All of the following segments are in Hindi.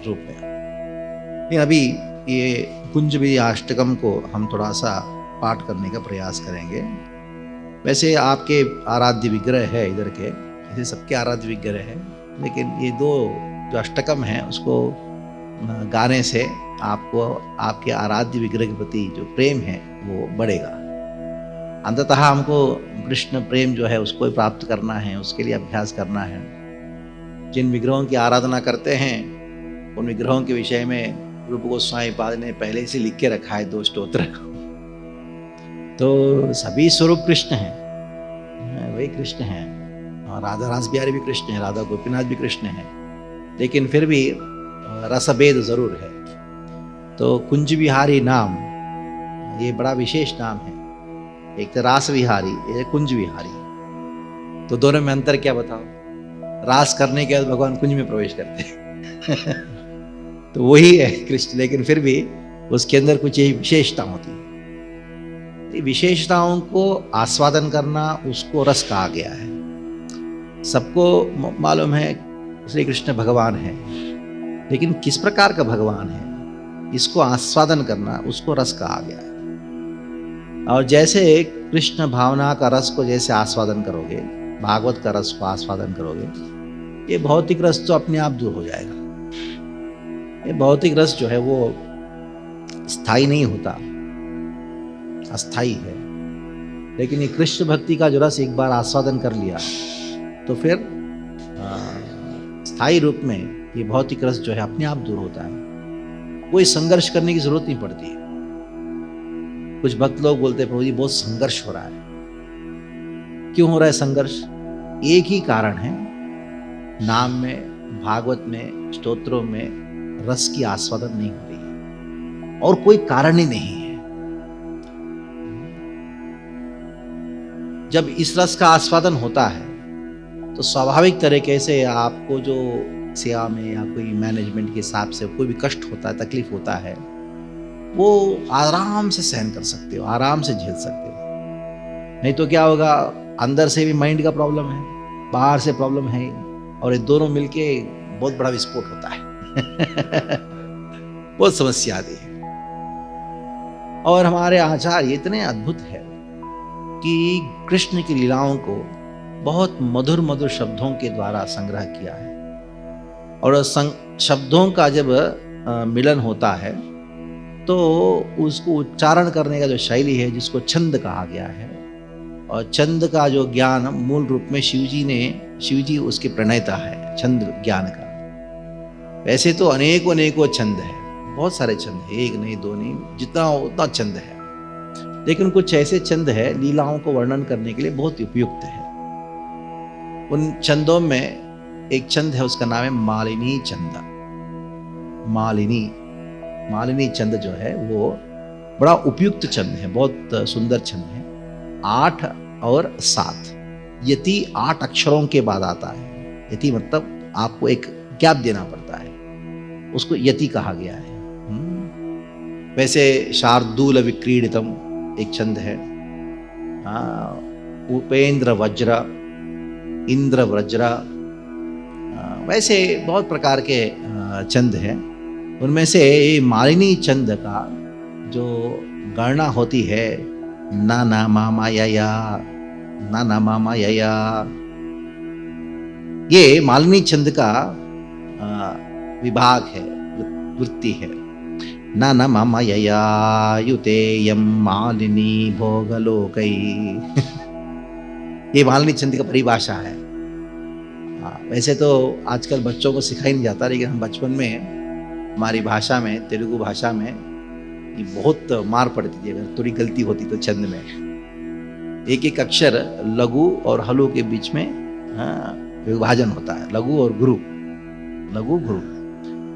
रूप में। लेकिन अभी ये कुंजबिहारी अष्टकम को हम थोड़ा सा पाठ करने का प्रयास करेंगे। वैसे आपके आराध्य विग्रह है इधर के, जैसे सबके आराध्य विग्रह है, लेकिन ये दो जो अष्टकम है उसको गाने से आपको आपके आराध्य विग्रह के प्रति जो प्रेम है वो बढ़ेगा। अंततः हमको कृष्ण प्रेम जो है उसको ही प्राप्त करना है, उसके लिए अभ्यास करना है। जिन विग्रहों की आराधना करते हैं उन विग्रहों के विषय में रूप गोस्वामी पाद ने पहले से लिख के रखा है 2 स्तोत्र। तो सभी स्वरूप कृष्ण हैं, वही कृष्ण हैं, और राधा रास बिहारी भी कृष्ण है, राधा गोपीनाथ भी कृष्ण है, लेकिन फिर भी रसभेद जरूर है। तो कुंज बिहारी नाम ये बड़ा विशेष नाम है। एक तो रास विहारी, एक कुंज विहारी। तो दोनों में अंतर क्या बताओ? रास करने के बाद भगवान कुंज में प्रवेश करते हैं तो वही है कृष्ण, लेकिन फिर भी उसके अंदर कुछ यही विशेषता होती है। विशेषताओं को आस्वादन करना उसको रस कहा गया है। सबको मालूम है श्री कृष्ण भगवान है, लेकिन किस प्रकार का भगवान है इसको आस्वादन करना उसको रस कहा गया है। और जैसे कृष्ण भावना का रस को जैसे आस्वादन करोगे, भागवत का रस को आस्वादन करोगे, ये भौतिक रस तो अपने आप दूर हो जाएगा। ये भौतिक रस जो है वो स्थायी नहीं होता, अस्थाई है। लेकिन ये कृष्ण भक्ति का जो रस एक बार आस्वादन कर लिया तो फिर स्थायी रूप में ये भौतिक रस जो है अपने आप दूर होता है। कोई संघर्ष करने की जरूरत नहीं पड़ती है। कुछ भक्त लोग बोलते हैं प्रभु जी बहुत संघर्ष हो रहा है। क्यों हो रहा है संघर्ष? एक ही कारण है, नाम में, भागवत में, स्तोत्रों में रस की आस्वादन नहीं हो रही है, और कोई कारण ही नहीं है। जब इस रस का आस्वादन होता है तो स्वाभाविक तरीके से आपको जो सेवा में या कोई मैनेजमेंट के हिसाब से कोई भी कष्ट होता है, तकलीफ होता है, वो आराम से सहन कर सकते हो, आराम से झेल सकते हो। नहीं तो क्या होगा, अंदर से भी माइंड का प्रॉब्लम है, बाहर से प्रॉब्लम है, और ये दोनों मिलके बहुत बड़ा विस्फोट होता है बहुत समस्या आती है। और हमारे आचार्य इतने अद्भुत है कि कृष्ण की लीलाओं को बहुत मधुर मधुर शब्दों के द्वारा संग्रह किया है। और शब्दों का जब मिलन होता है तो उसको उच्चारण करने का जो शैली है जिसको छंद कहा गया है, और छंद का जो ज्ञान मूल रूप में शिवजी उसके प्रणेता है छंद ज्ञान का। वैसे तो अनेकों छंद है, बहुत सारे छंद है, एक नहीं दो नहीं, जितना उतना छंद है। लेकिन कुछ ऐसे छंद है लीलाओं को वर्णन करने के लिए बहुत उपयुक्त है। उन छंदों में एक छंद है, उसका नाम है मालिनी छंद। मालिनी छंद जो है वो बड़ा उपयुक्त छंद है, बहुत सुंदर छंद है। 8 और 7 यति 8 अक्षरों के बाद आता है। यति मतलब आपको एक गैप देना पड़ता है, उसको यति कहा गया है। वैसे शार्दूल विक्रीडितम एक छंद है, उपेंद्र वज्र, इंद्र वज्र, वैसे बहुत प्रकार के छंद हैं। उनमें से मालिनी छंद का जो गणना होती है, ना ना मामा यया, ना ना मामा यया, ये मालिनी छंद का विभाग है, वृत्ति है। ना ना मामा यया युतेयम मालिनी भोगलोकै ये मालिनी छंद का परिभाषा है। वैसे तो आजकल बच्चों को सिखाई नहीं जाता, लेकिन हम बचपन में हमारी भाषा में, तेलुगु भाषा में ये बहुत मार पड़ती थी अगर थोड़ी गलती होती तो छंद में। एक एक अक्षर लघु और हलु के बीच में विभाजन होता है, लघु और गुरु, लघु गुरु।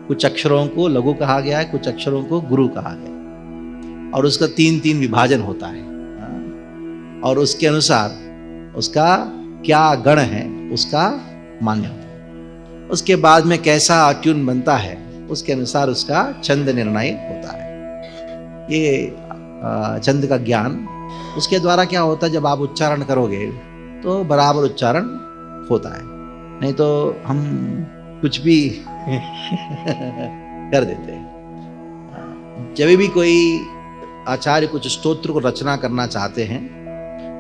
कुछ अक्षरों को लघु कहा गया है, कुछ अक्षरों को गुरु कहा गया, और उसका 3-3 विभाजन होता है। और उसके अनुसार उसका क्या गण है उसका मान्य होता है। उसके बाद में कैसा ट्यून बनता है उसके अनुसार उसका छंद निर्णय होता है। ये छंद का ज्ञान उसके द्वारा क्या होता है, जब आप उच्चारण करोगे तो बराबर उच्चारण होता है। नहीं तो हम कुछ भी कर देते हैं। जब भी कोई आचार्य कुछ स्तोत्र को रचना करना चाहते हैं,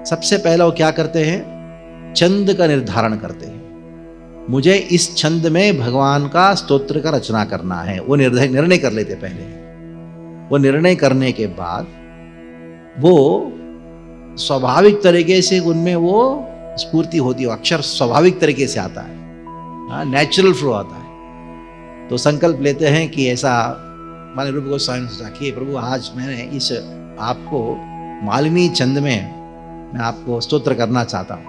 सबसे पहले वो क्या करते हैं, छंद का निर्धारण करते हैं। मुझे इस छंद में भगवान का स्तोत्र का रचना करना है, वो निर्णय कर लेते पहले। वो निर्णय करने के बाद वो स्वाभाविक तरीके से उनमें वो स्फूर्ति होती है, अक्षर स्वाभाविक तरीके से आता है, नेचुरल फ्लो आता है। तो संकल्प लेते हैं कि ऐसा, माने रूप गोस्वामी ने सोचा कि प्रभु आज मैंने इस आपको मालिनी छंद में मैं आपको स्तोत्र करना चाहता हूँ।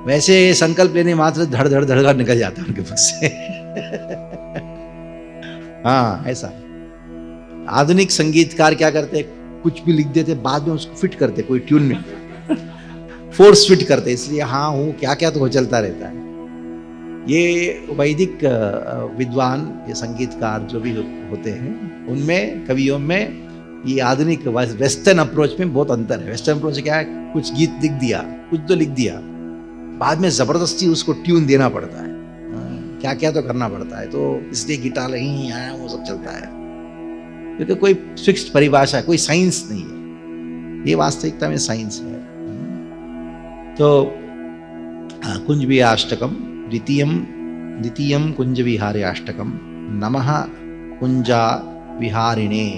वैसे संकल्प लेने मात्र धड़ धड़ धड़ निकल जाता है उनके मुख से। हाँ, ऐसा आधुनिक संगीतकार क्या करते, कुछ भी लिख देते, बाद में उसको फिट करते कोई ट्यून में, फोर्स फिट करते, इसलिए हाँ हूँ क्या क्या तो चलता रहता है। ये वैदिक विद्वान, ये संगीतकार जो भी होते हैं, उनमें कवियों में ये आधुनिक वेस्टर्न अप्रोच में बहुत अंतर है। वेस्टर्न अप्रोच क्या है, कुछ गीत लिख दिया, कुछ तो लिख दिया, बाद में जबरदस्ती उसको ट्यून देना पड़ता है, क्या क्या तो करना पड़ता है। तो इसलिए गिटार नहीं आया, वो सब चलता है, क्योंकि कोई फिक्स्ड परिभाषा, कोई साइंस नहीं है। ये वास्तविकता में साइंस है। तो कुंज विहाराष्टकम द्वितीयम कुंज विहाराष्टकम नमः कुंजा विहारिणे।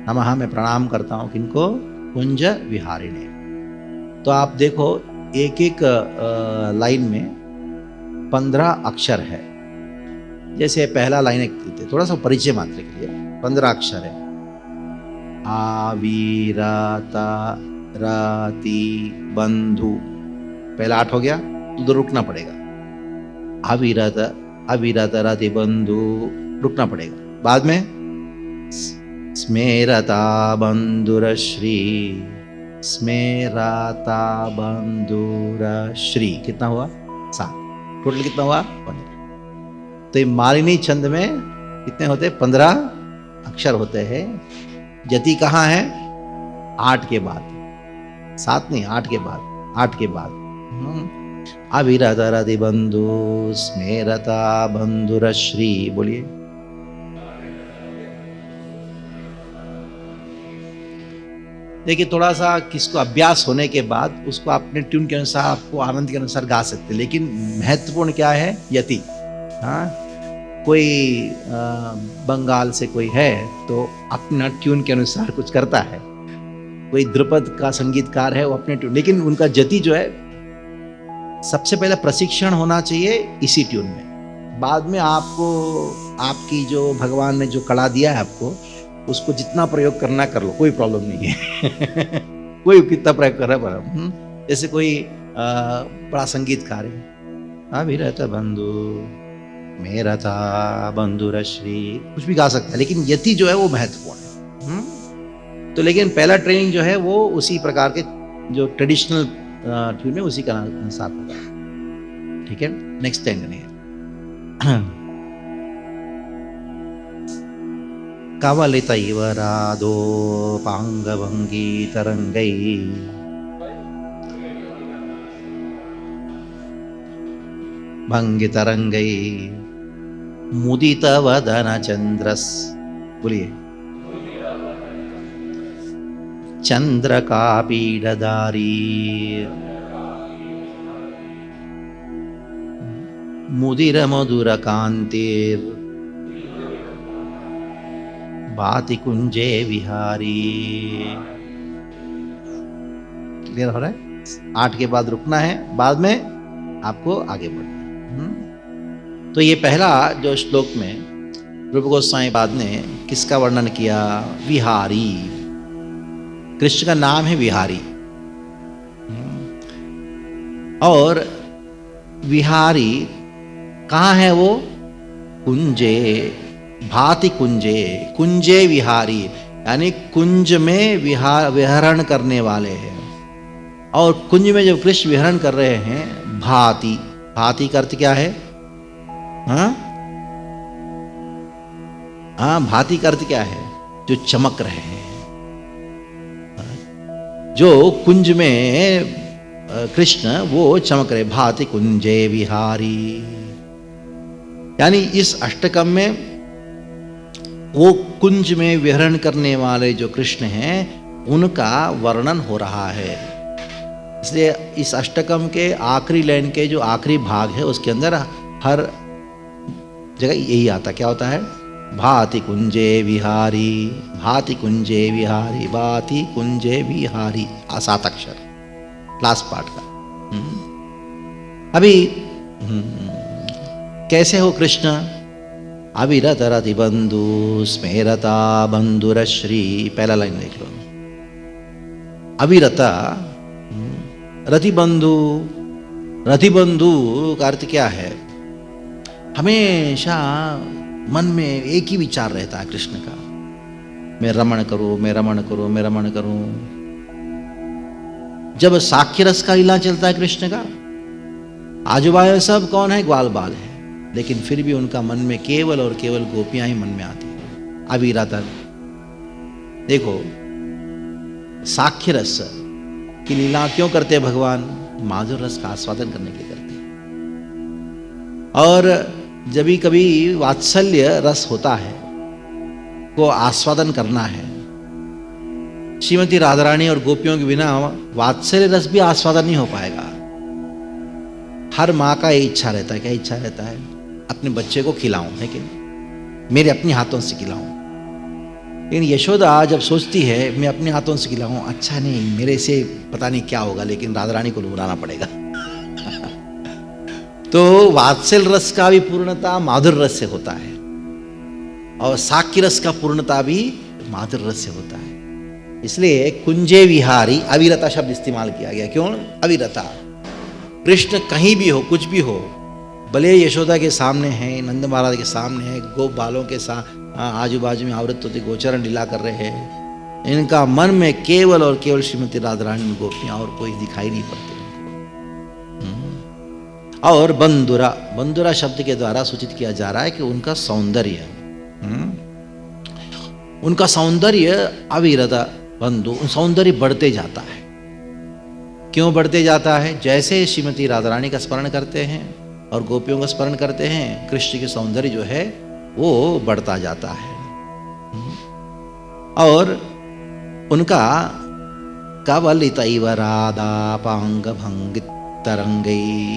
नमः मैं प्रणाम करता हूँ किनको, कुंज विहारिणे। तो आप देखो एक एक लाइन में 15 अक्षर है। जैसे पहला लाइन एक थोड़ा सा परिचय मात्र के लिए 15 अक्षर है। आवीराता राती बंधु, पहला 8 हो गया, उधर रुकना पड़ेगा। अविरत राति बंधु, रुकना पड़ेगा। बाद में स्मेरता बंधुरश्री, स्मेरता बंधुरश्री, कितना हुआ 7, टोटल कितना हुआ 15। तो ये मालिनी छंद में कितने होते हैं, 15 अक्षर होते हैं। जति कहाँ है, 8 के बाद, 7 नहीं, 8 के बाद, 8 के बाद। अविरत रति बंधु स्मेरता बंधुरश्री, बोलिए। देखिए थोड़ा सा किसको अभ्यास होने के बाद उसको अपने ट्यून के अनुसार, आपको आनंद के अनुसार गा सकते, लेकिन महत्वपूर्ण क्या है, यति। हाँ, कोई बंगाल से कोई है तो अपना ट्यून के अनुसार कुछ करता है, कोई ध्रुपद का संगीतकार है वो अपने ट्यून, लेकिन उनका जति जो है, सबसे पहले प्रशिक्षण होना चाहिए इसी ट्यून में। बाद में आपको आपकी जो भगवान ने जो कला दिया है आपको, उसको जितना प्रयोग करना कर लो, कोई प्रॉब्लम नहीं है। कोई कितना प्रयोग कर रहा है। जैसे कोई बड़ा संगीतकार है, अविरत बंधु मेरा था बंधुरश्री, कुछ भी गा सकता है, लेकिन यति जो है वो महत्वपूर्ण है। तो लेकिन पहला ट्रेनिंग जो है वो उसी प्रकार के जो ट्रेडिशनल ट्यून में उसी का अनुसार होगा। ठीक है, नेक्स्ट टाइम नहीं है। कवलित इव राधो पांगभंगी तरंगै, भंगी तरंगै मुदित वदन चंद्रस, बोलिए। चंद्र का पीडधारी मुदिर मधुर कांतिर भाति कुंजे विहारी। क्लियर हो रहा है? 8 के बाद रुकना है, बाद में आपको आगे बढ़ना है। तो ये पहला जो श्लोक में रूप गोस्वामी पाद ने किसका वर्णन किया, विहारी। कृष्ण का नाम है विहारी, और विहारी कहाँ है वो, कुंजे, भाति कुंजे, कुंजे विहारी, यानी कुंज में विहरण करने वाले हैं। और कुंज में जब कृष्ण विहरण कर रहे हैं, भाति, भाति का अर्थ क्या है, भाति का अर्थ क्या है, जो चमक रहे हैं, जो कुंज में कृष्ण वो चमक रहे, भाति कुंजे विहारी। यानी इस अष्टकम में वो कुंज में विहरण करने वाले जो कृष्ण हैं उनका वर्णन हो रहा है। इसलिए इस अष्टकम के आखिरी लाइन के जो आखिरी भाग है उसके अंदर हर जगह यही आता, क्या होता है? भाति कुंजे विहारी, भाति कुंजे विहारी, भाति कुंजे विहारी, 7 अक्षर लास्ट पार्ट का। अभी कैसे हो कृष्ण? अविरत रति बंधु स्मेरता बंधुरश्री, पहला लाइन देख लो। अविरता रति बंधु, रति बंधु का अर्थ क्या है? हमेशा मन में एक ही विचार रहता है कृष्ण का, मैं रमण करूं, मैं रमण करूं, मैं रमण करूं। जब साक्ष्य रस का लीला चलता है कृष्ण का, आजू बाजू सब कौन है? ग्वाल बाल है, लेकिन फिर भी उनका मन में केवल और केवल गोपियां ही मन में आती है। अविरत देखो, साक्ष्य रस की लीला क्यों करते हैं भगवान? माधुर रस का आस्वादन करने के लिए करते हैं। और जब भी कभी वात्सल्य रस होता है को आस्वादन करना है, श्रीमती राधा रानी और गोपियों के बिना वात्सल्य रस भी आस्वादन नहीं हो पाएगा। हर माँ का ये इच्छा रहता है, क्या इच्छा रहता है? अपने बच्चे को खिलाऊं, लेकिन मेरे अपने हाथों से खिलाऊं। लेकिन यशोदा जब सोचती है मैं अपने हाथों से खिलाऊं, अच्छा नहीं, मेरे से पता नहीं क्या होगा, लेकिन राधा रानी को बुलाना पड़ेगा। तो वात्सल्य रस का भी पूर्णता माधुर रस से होता है, और साक्ष्य रस का पूर्णता भी माधुर रस से होता है। इसलिए कुंजे विहारी, अविरता शब्द इस्तेमाल किया गया। क्यों अविरता? कृष्ण कहीं भी हो, कुछ भी हो, भले यशोदा के सामने है, नंद महाराज के सामने है, गोप बालों के साथ आजू बाजू में आवृत होती गोचरण लीला कर रहे हैं, इनका मन में केवल और केवल श्रीमती राधा रानी गोपियां, और कोई दिखाई नहीं पड़ते। और बंधुरा, बंधुरा शब्द के द्वारा सूचित किया जा रहा है कि उनका सौंदर्य, उनका सौंदर्य अविरत बंधु, सौंदर्य बढ़ते जाता है। क्यों बढ़ते जाता है? जैसे श्रीमती राधा रानी का स्मरण करते हैं और गोपियों का स्मरण करते हैं, कृष्ण के सौंदर्य जो है वो बढ़ता जाता है। और उनका कवलित इव राधा पांग भंगित तरंगई,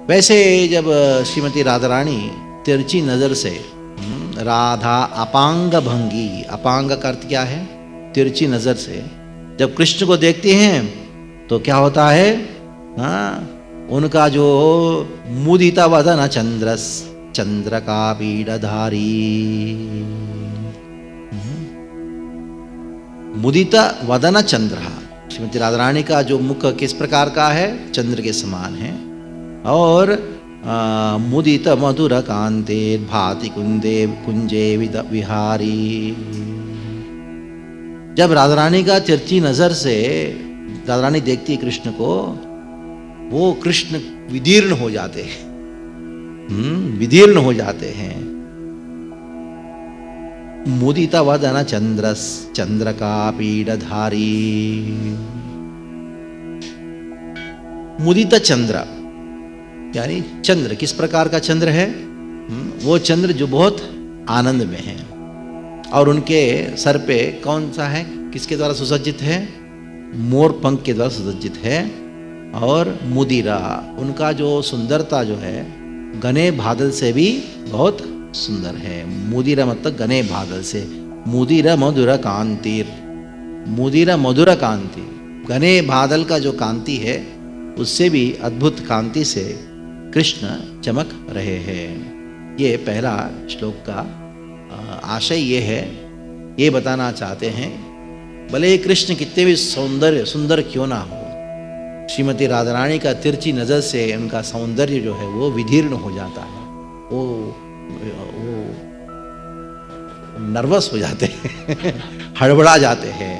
वैसे जब श्रीमती राधा रानी तिरछी नजर से राधा अपांग भंगी, अपांग का अर्थ क्या है? तिरछी नजर से जब कृष्ण को देखते हैं तो क्या होता है? उनका जो मुदिता वदन चंद्रस, चंद्र का पीड़धारी, मुदिता वदन चंद्र, श्रीमती राधा रानी का जो मुख किस प्रकार का है? चंद्र के समान है। और मुदित मधुर कांते भाति कुंदे कुंजे विहारी, जब राधा रानी का तिरछी नजर से राधा रानी देखती है कृष्ण को, वो कृष्ण विदीर्ण हो जाते हैं, विदीर्ण हो जाते हैं। मुदिता वदन चंद्रस, चंद्र का पीड़धारी, मुदिता चंद्र यानी चंद्र किस प्रकार का चंद्र है? वो चंद्र जो बहुत आनंद में है, और उनके सर पे कौन सा है? किसके द्वारा सुसज्जित है? मोर पंख के द्वारा सुसज्जित है। और मुदिरा, उनका जो सुंदरता जो है घने बादल से भी बहुत सुंदर है। मुदिरा मतलब घने बादल से, मुदिरा मधुर कांतिर, मुदिरा मधुर कांति, घने बादल का जो कांति है उससे भी अद्भुत कांति से कृष्ण चमक रहे हैं। ये पहला श्लोक का आशय ये है, ये बताना चाहते हैं भले कृष्ण कितने भी सुंदर क्यों ना हो, श्रीमती राधा रानी का तिरछी नजर से उनका सौंदर्य जो है वो विदीर्ण हो जाता है, वो नर्वस हो जाते हैं, हड़बड़ा जाते हैं।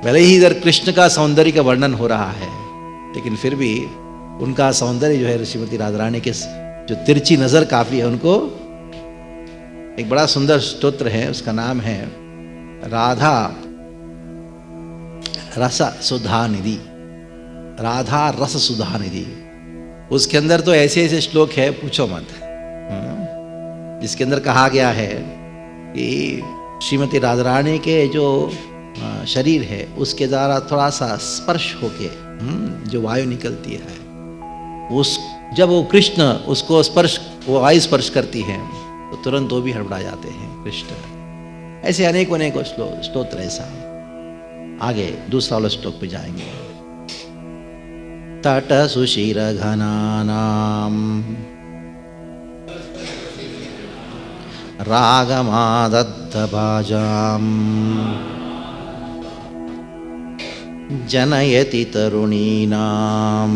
भले ही इधर कृष्ण का सौंदर्य का वर्णन हो रहा है, लेकिन फिर भी उनका सौंदर्य जो है श्रीमती राधा रानी के जो तिरछी नजर काफी है उनको। एक बड़ा सुंदर स्तोत्र है, उसका नाम है राधा रस सुधा निधि, राधा रस सुधा निधि। उसके अंदर तो ऐसे ऐसे श्लोक है, पूछो मत। जिसके अंदर कहा गया है कि श्रीमती राधा रानी के जो शरीर है उसके द्वारा थोड़ा सा स्पर्श होके जो वायु निकलती है, उस जब वो कृष्ण उसको स्पर्श, वो वायु स्पर्श करती है तो तुरंत वो भी हड़बड़ा जाते हैं कृष्ण। ऐसे अनेकों अनेकों स्तोत्र ऐसा। आगे दूसरा वाला श्लोक पे जाएंगे। तट सुशिर घनानाम रागमादद्धभाजाम जनयति तरुणीनां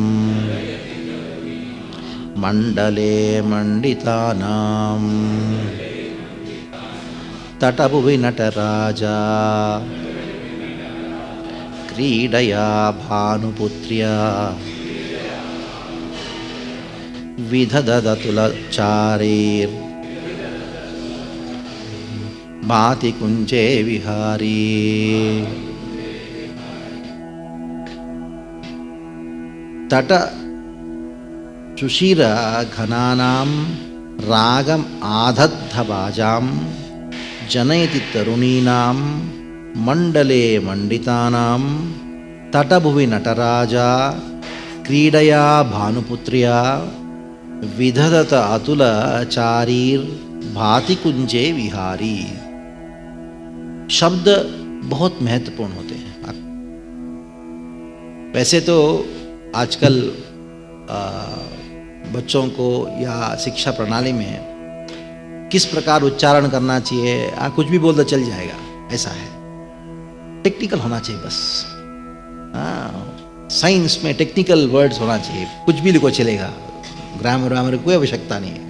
मंडले मंडितानां तटभुवि नटराजा क्रीडया भानुपुत्र्या विदधदतुलचारैर् भाति कुंजे विहारी। तट सुशिर घनानां रागम आदद्धभाजां जनयति तरुणीनां मंडले मंडितानां तटभुवि नटराजा क्रीडया भानुपुत्र्या विदधत अतुलचारीर भाति कुंजे विहारी। शब्द बहुत महत्वपूर्ण होते हैं। वैसे तो आजकल बच्चों को या शिक्षा प्रणाली में किस प्रकार उच्चारण करना चाहिए, कुछ भी बोल तो चल जाएगा, ऐसा है। टेक्निकल होना चाहिए बस। साइंस में टेक्निकल वर्ड्स होना चाहिए, कुछ भी लिखो चलेगा, ग्रामर वामर कोई आवश्यकता नहीं है।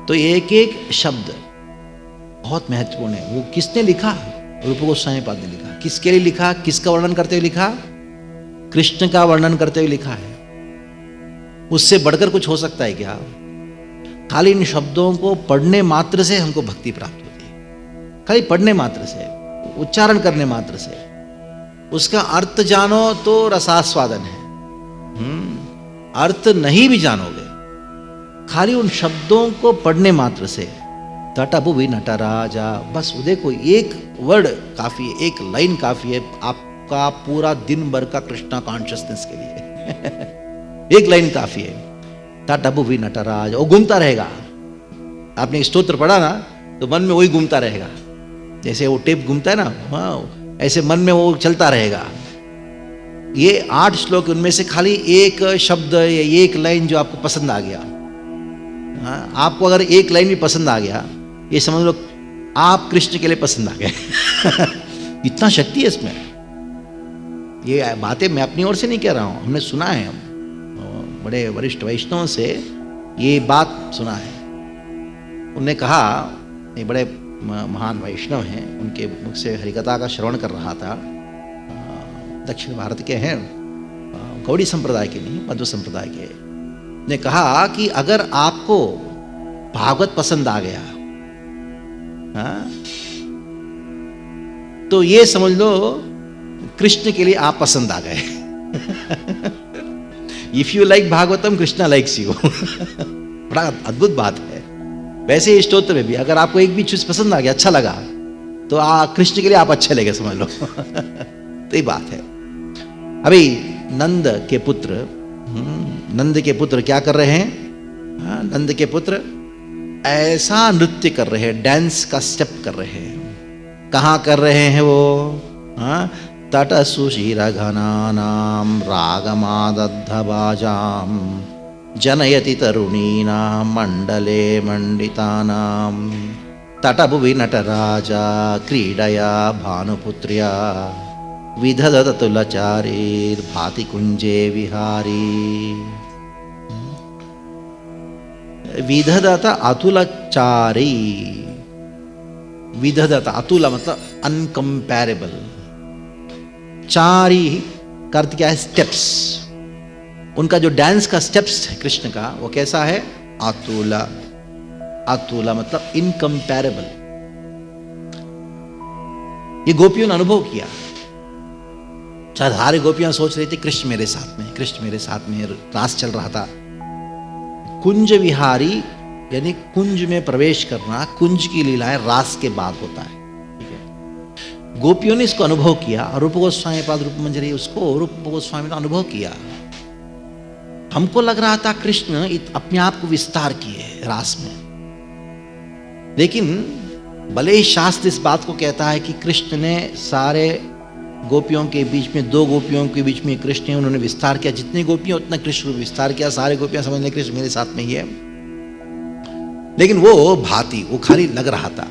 तो एक एक शब्द बहुत महत्वपूर्ण है। वो किसने लिखा? रूप गोस्वामी पाद ने लिखा। किसके लिए लिखा? किसका वर्णन करते हुए लिखा? कृष्ण का वर्णन करते हुए लिखा है। उससे बढ़कर कुछ हो सकता है क्या? खाली इन शब्दों को पढ़ने मात्र से हमको भक्ति प्राप्त होती है। खाली पढ़ने मात्र से, उच्चारण करने मात्र से। उसका अर्थ जानो तो रसास्वादन है। अर्थ नहीं भी जानोगे, खाली उन शब्दों को पढ़ने मात्र से, तटभुवि नटराजा, बस देखो एक वर्ड काफी है, एक लाइन काफी है आपका पूरा दिन भर का कृष्णा कॉन्शियसनेस के लिए। एक लाइन काफी है। तटभुवि नटराज, वो घूमता रहेगा। आपने स्तोत्र पढ़ा ना तो मन में वही घूमता रहेगा, जैसे वो टेप घूमता है ना, ऐसे मन में वो चलता रहेगा। ये 8 श्लोक, उनमें से खाली एक शब्द या एक लाइन जो आपको पसंद आ गया, आपको अगर एक लाइन भी पसंद आ गया, ये समझ लो आप कृष्ण के लिए पसंद आ गए। इतना शक्ति है इसमें। ये बातें मैं अपनी ओर से नहीं कह रहा हूँ, हमने सुना है, बड़े वरिष्ठ वैष्णवों से ये बात सुना है। उन्होंने कहा, ये बड़े महान वैष्णव हैं, उनके मुख से हरिकथा का श्रवण कर रहा था। दक्षिण भारत के हैं, गौड़ी संप्रदाय के नहीं, मध्व संप्रदाय के। ने कहा कि अगर आपको भागवत पसंद आ गया, तो ये समझ लो कृष्ण के लिए आप पसंद आ गए। If you like Bhagavatam, Krishna likes you. बड़ा अद्भुत बात है। वैसे ही स्तोत्र में भी अगर आपको एक भी चीज पसंद आ गया, अच्छा लगा, तो कृष्ण के लिए आप अच्छे लगे, समझ लो। तो ये बात है। अभी नंद के पुत्र क्या कर रहे हैं? नंद के पुत्र ऐसा नृत्य कर रहे हैं, डांस का स्टेप कर रहे हैं। कहाँ कर रहे हैं वो? तट सुशिर घनानां रागमादद्धभाजां जनयति तरुणीनां मंडले मंडितानां तटभुवि नटराजा क्रीडया भानुपुत्र्या विदधत तुलचारैर्भाति कुंजे विहारी। विदधत अतुलचारी, विदधत, अतुल मतलब अनकंपैरेबल, चारी का अर्थ क्या है? स्टेप्स। उनका जो डांस का स्टेप्स है कृष्ण का, वो कैसा है? अतुला। अतुला मतलब इनकंपैरेबल। ये गोपियों ने अनुभव किया। सारी गोपियां सोच रही थी कृष्ण मेरे साथ में, कृष्ण मेरे साथ में, रास चल रहा था। कुंज विहारी यानी कुंज में प्रवेश करना, कुंज की लीलाएं रास के बाद होता है, ठीक है। गोपियों ने इसको अनुभव किया और रूप गोस्वामी पाद रूप मंजरी उसको रूप गोस्वामी ने अनुभव किया। हमको लग रहा था कृष्ण अपने आप को विस्तार किए रास में, लेकिन भले ही शास्त्र इस बात को कहता है कि कृष्ण ने सारे गोपियों के बीच में, 2 गोपियों के बीच में कृष्ण है, उन्होंने विस्तार किया, जितनी गोपियां उतना कृष्ण रूप विस्तार किया, सारे गोपियां समझ लें कृष्ण मेरे साथ में ही है। लेकिन वो भांति, वो खाली लग रहा था।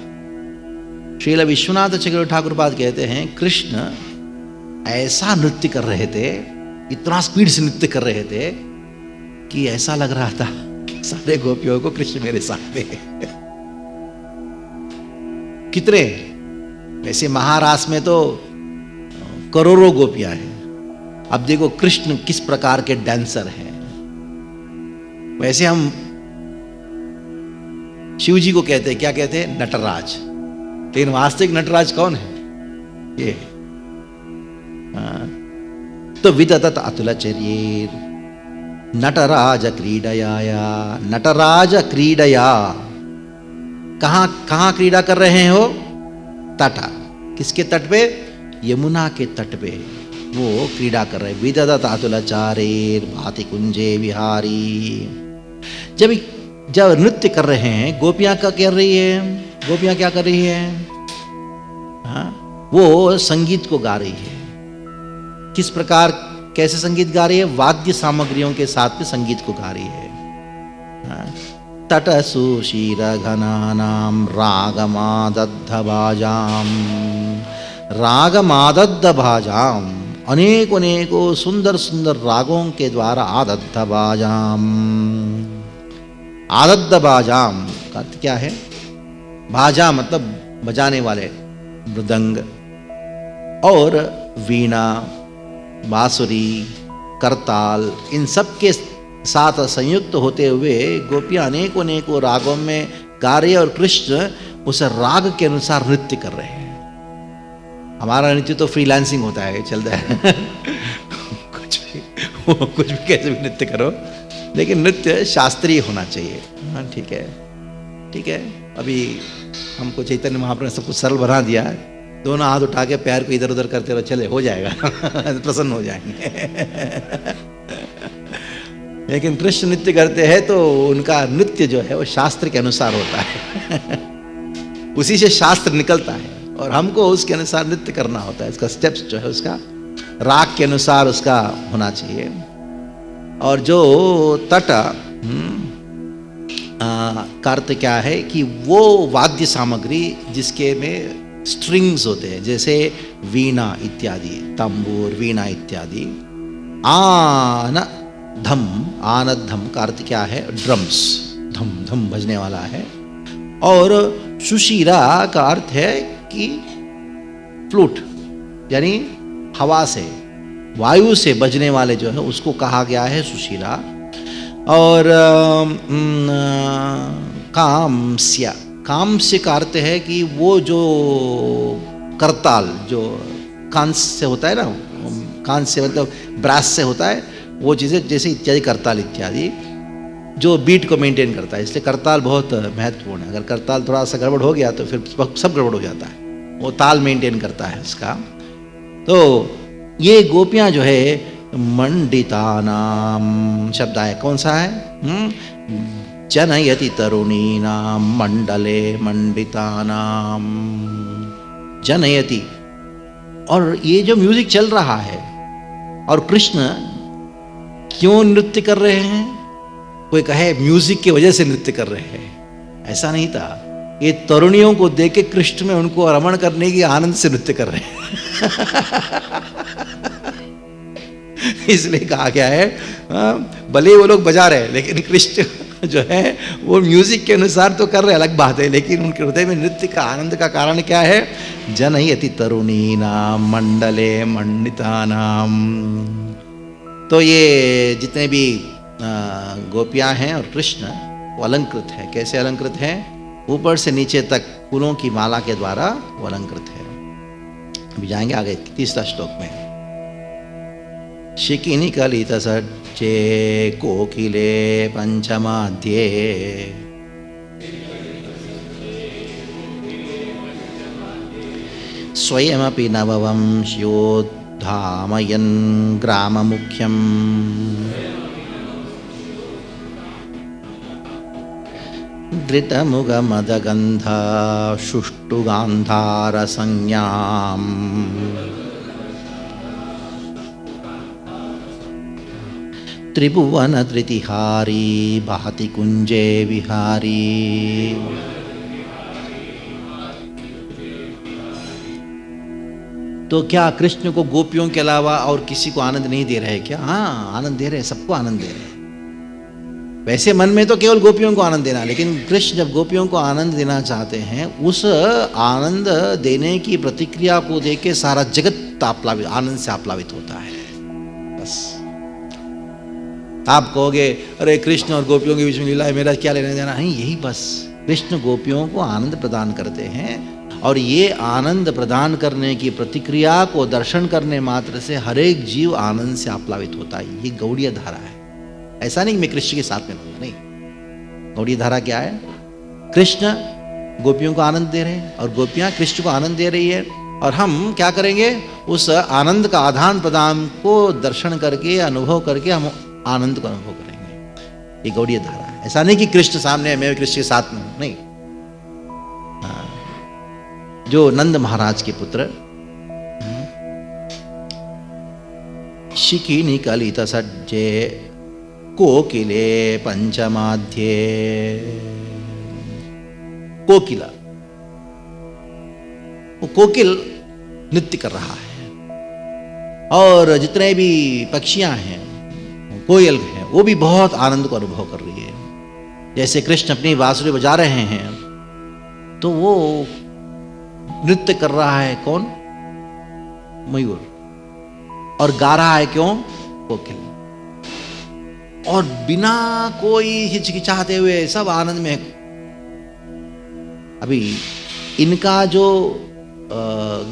श्रील विश्वनाथ चक्रवर्ती ठाकुर पाद कहते हैं कृष्ण ऐसा नृत्य कर रहे थे, इतना स्पीड से नृत्य कर रहे थे कि ऐसा लग रहा था कि सारे गोपियों को कृष्ण मेरे साथ में है। कितने, वैसे महारास में तो करोड़ों गोपियां हैं। अब देखो कृष्ण किस प्रकार के डांसर हैं। वैसे हम शिव जी को कहते हैं, क्या कहते हैं? नटराज। लेकिन वास्तविक नटराज कौन है? ये तो विदतत अतुलचर्येर नटराज क्रीडया, नटराज क्रीडया। कहां क्रीड़ा कर रहे हो? तटा, किसके तट पे? यमुना के तट पे वो क्रीड़ा कर रहे। विदतत अतुलचारेर भाति कुंजे विहारी। जब नृत्य कर रहे हैं, गोपियां क्या कर रही है? गोपियां क्या कर रही है? वो संगीत को गा रही है। किस प्रकार, कैसे संगीत गा रही है? वाद्य सामग्रियों के साथ में संगीत को गा रही है। तटसु शीरघनानां रागमादद्धभाजाम, रागमादद्धभाजाम, अनेकों सुंदर सुंदर रागों के द्वारा आदद्धभाजाम। आदद्धभाजाम का अर्थ क्या है? भाजा मतलब बजाने वाले, मृदंग और वीणा, बांसुरी, करताल, इन सब के साथ संयुक्त होते हुए गोपियां अनेकों रागों में गा रही है और कृष्ण उस राग के अनुसार नृत्य कर रहे हैं। हमारा नृत्य तो फ्रीलांसिंग होता है, चलता है कुछ भी कैसे भी नृत्य करो, लेकिन नृत्य शास्त्रीय होना चाहिए। हाँ ठीक है, ठीक है। अभी हमको चैतन्य महाप्रभु ने सब कुछ सरल बना दिया है। दोनों हाथ उठा के पैर को इधर उधर करते रहो, चले हो जाएगा प्रसन्न हो जाएंगे। लेकिन कृष्ण नृत्य करते हैं तो उनका नृत्य जो है वो शास्त्र के अनुसार होता है उसी से शास्त्र निकलता है और हमको उसके अनुसार नृत्य करना होता है। इसका स्टेप्स जो है उसका राग के अनुसार उसका होना चाहिए। और जो तट का अर्थ क्या है कि वो वाद्य सामग्री जिसके में स्ट्रिंग्स होते हैं, जैसे वीणा इत्यादि, तंबूर, वीणा इत्यादि। आन धम, आनद्धम का अर्थ क्या है? ड्रम्स, धम धम बजने वाला है। और सुशीरा का अर्थ है कि फ्लूट, यानी हवा से, वायु से बजने वाले जो है उसको कहा गया है सुशीरा। और काम्स्य, काम्स्य का अर्थ है कि वो जो करताल जो कांस से होता है ना, कांस से मतलब ब्रास से होता है, वो चीज़ें जैसे इत्यादि, करताल इत्यादि जो बीट को मेंटेन करता है। इसलिए करताल बहुत महत्वपूर्ण है। अगर करताल थोड़ा सा गड़बड़ हो गया तो फिर सब गड़बड़ हो जाता है। वो ताल मेंटेन करता है उसका। तो ये गोपियां जो है मंडिता नाम शब्द आया, कौन सा है? जनयति तरुणी नाम मंडले मंडिता नाम जनयति। और ये जो म्यूजिक चल रहा है और कृष्ण क्यों नृत्य कर रहे हैं? कोई कहे म्यूजिक की वजह से नृत्य कर रहे हैं, ऐसा नहीं था। ये तरुणियों को देख के कृष्ण में उनको रमण करने की आनंद से नृत्य कर रहे हैं इसलिए कहा गया है भले वो लोग बजा रहे हैं लेकिन कृष्ण जो है वो म्यूजिक के अनुसार तो कर रहे, अलग बात है, लेकिन उनके हृदय में नृत्य का आनंद का कारण क्या है? जनयति तरुणी नाम मंडले मंडिता नाम। तो ये जितने भी गोपियां हैं और कृष्ण वो अलंकृत है। कैसे अलंकृत है? ऊपर से नीचे तक फूलों की माला के द्वारा वो अलंकृत है। अभी जाएंगे आगे 30 श्लोक में। शिखिनिकलितसज्जे कोकिले पञ्चमाध्ये स्वयमपि नववंश्योद्धामयन् ग्राममुख्यम् धृतमुगमदगन्धा शुष्टुगान्धारसंज्ञाम् त्रिभुवनधृतिहारी भाति कुंजे विहारी। तो क्या कृष्ण को गोपियों के अलावा और किसी को आनंद नहीं दे रहे क्या? हाँ, आनंद दे रहे, सबको आनंद दे रहे। वैसे मन में तो केवल गोपियों को आनंद देना, लेकिन कृष्ण जब गोपियों को आनंद देना चाहते हैं, उस आनंद देने की प्रतिक्रिया को देके सारा जगत आनंद से आप्लावित होता है। बस आप कहोगे अरे कृष्ण और गोपियों के बीच में लीला है, मेरा क्या लेना देना? नहीं, यही बस कृष्ण गोपियों को आनंद प्रदान करते हैं, और ये आनंद प्रदान करने की प्रतिक्रिया को दर्शन करने मात्र से हर एक जीव आनंद से आप्लावित होता है। ये गौड़ीय धारा है। ऐसा नहीं मैं कृष्ण के साथ में रहूंगा, नहीं। गौड़ीय धारा क्या है? कृष्ण गोपियों को आनंद दे रहे हैं और गोपियां कृष्ण को आनंद दे रही है, और हम क्या करेंगे? उस आनंद का आदान प्रदान को दर्शन करके, अनुभव करके हम आनंद को अनुभव करेंगे। ये गौड़ीय धारा है। ऐसा नहीं कि कृष्ण सामने है, मैं कृष्ण के साथ में हूं, नहीं। जो नंद महाराज के पुत्र शिखिनिकलितसज्जे कोकिले पंचमाध्ये, कोकिला, वो कोकिल नृत्य कर रहा है, और जितने भी पक्षियां हैं, कोयल हैं, वो भी बहुत आनंद को अनुभव कर रही है। जैसे कृष्ण अपनी बांसुरी बजा रहे हैं तो वो नृत्य कर रहा है, कौन? मयूर। और गा रहा है क्यों? कोकिल। और बिना कोई हिचकिचाते हुए सब आनंद में। अभी इनका जो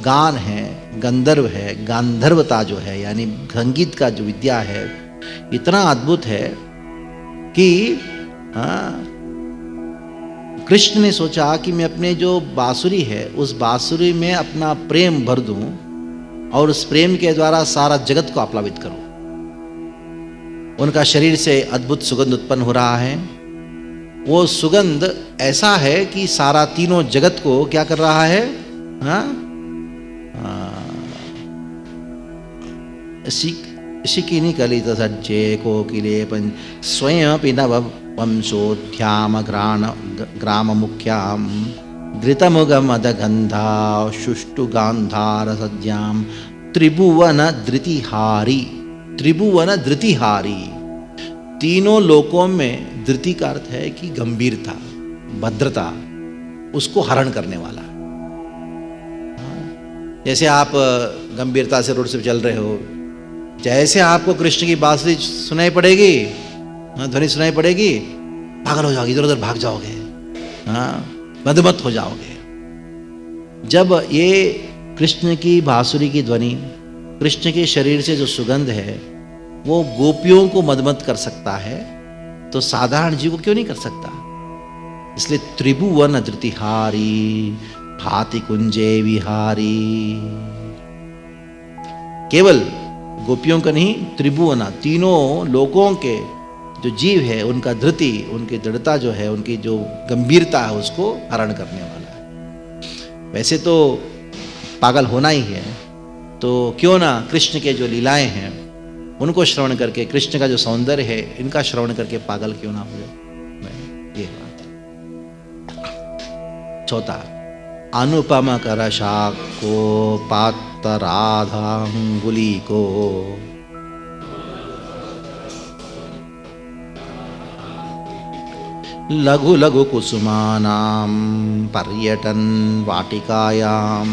गान है, गंधर्व है, गांधर्वता जो है, यानी संगीत का जो विद्या है, इतना अद्भुत है कि कृष्ण ने सोचा कि मैं अपने जो बांसुरी है, उस बांसुरी में अपना प्रेम भर दूं और उस प्रेम के द्वारा सारा जगत को आप्लावित करूं। उनका शरीर से अद्भुत सुगंध उत्पन्न हो रहा है। वो सुगंध ऐसा है कि सारा तीनों जगत को क्या कर रहा है? शिखिनिकलितसज्जे कोकिले स्वयमपि नववंशोद्धाम ग्राममुख्यां धृतमुगमदगन्धा शुष्टुगान्धारसज्जां त्रिभुवनधृतिहारी। त्रिभुवनधृतिहारी, तीनों लोकों में धृति का अर्थ है कि गंभीरता, भद्रता, उसको हरण करने वाला। जैसे आप गंभीरता से रोड से चल रहे हो, जैसे आपको कृष्ण की बांसुरी सुनाई पड़ेगी, ध्वनि सुनाई पड़ेगी, पागल हो जाओगे, इधर उधर भाग जाओगे, मदमत हो जाओगे। जब ये कृष्ण की बांसुरी की ध्वनि, कृष्ण के शरीर से जो सुगंध है, वो गोपियों को मदमत कर सकता है, तो साधारण जीव को क्यों नहीं कर सकता? इसलिए त्रिभुवनधृतिहारी भाति कुंजे विहारी। केवल गोपियों का नहीं, त्रिभुवना, तीनों लोकों के जो जीव है, उनका धृति, उनकी दृढ़ता जो है, उनकी जो गंभीरता है, उसको हरण करने वाला है। वैसे तो पागल होना ही है, तो क्यों ना कृष्ण के जो लीलाएं हैं उनको श्रवण करके, कृष्ण का जो सौंदर्य है, इनका श्रवण करके पागल क्यों ना हो जाए। ये बात। चौथा, अनुपम कर शाको पात राधांगुली को लघु लघु कुसुमानां पर्यटन वाटिकायां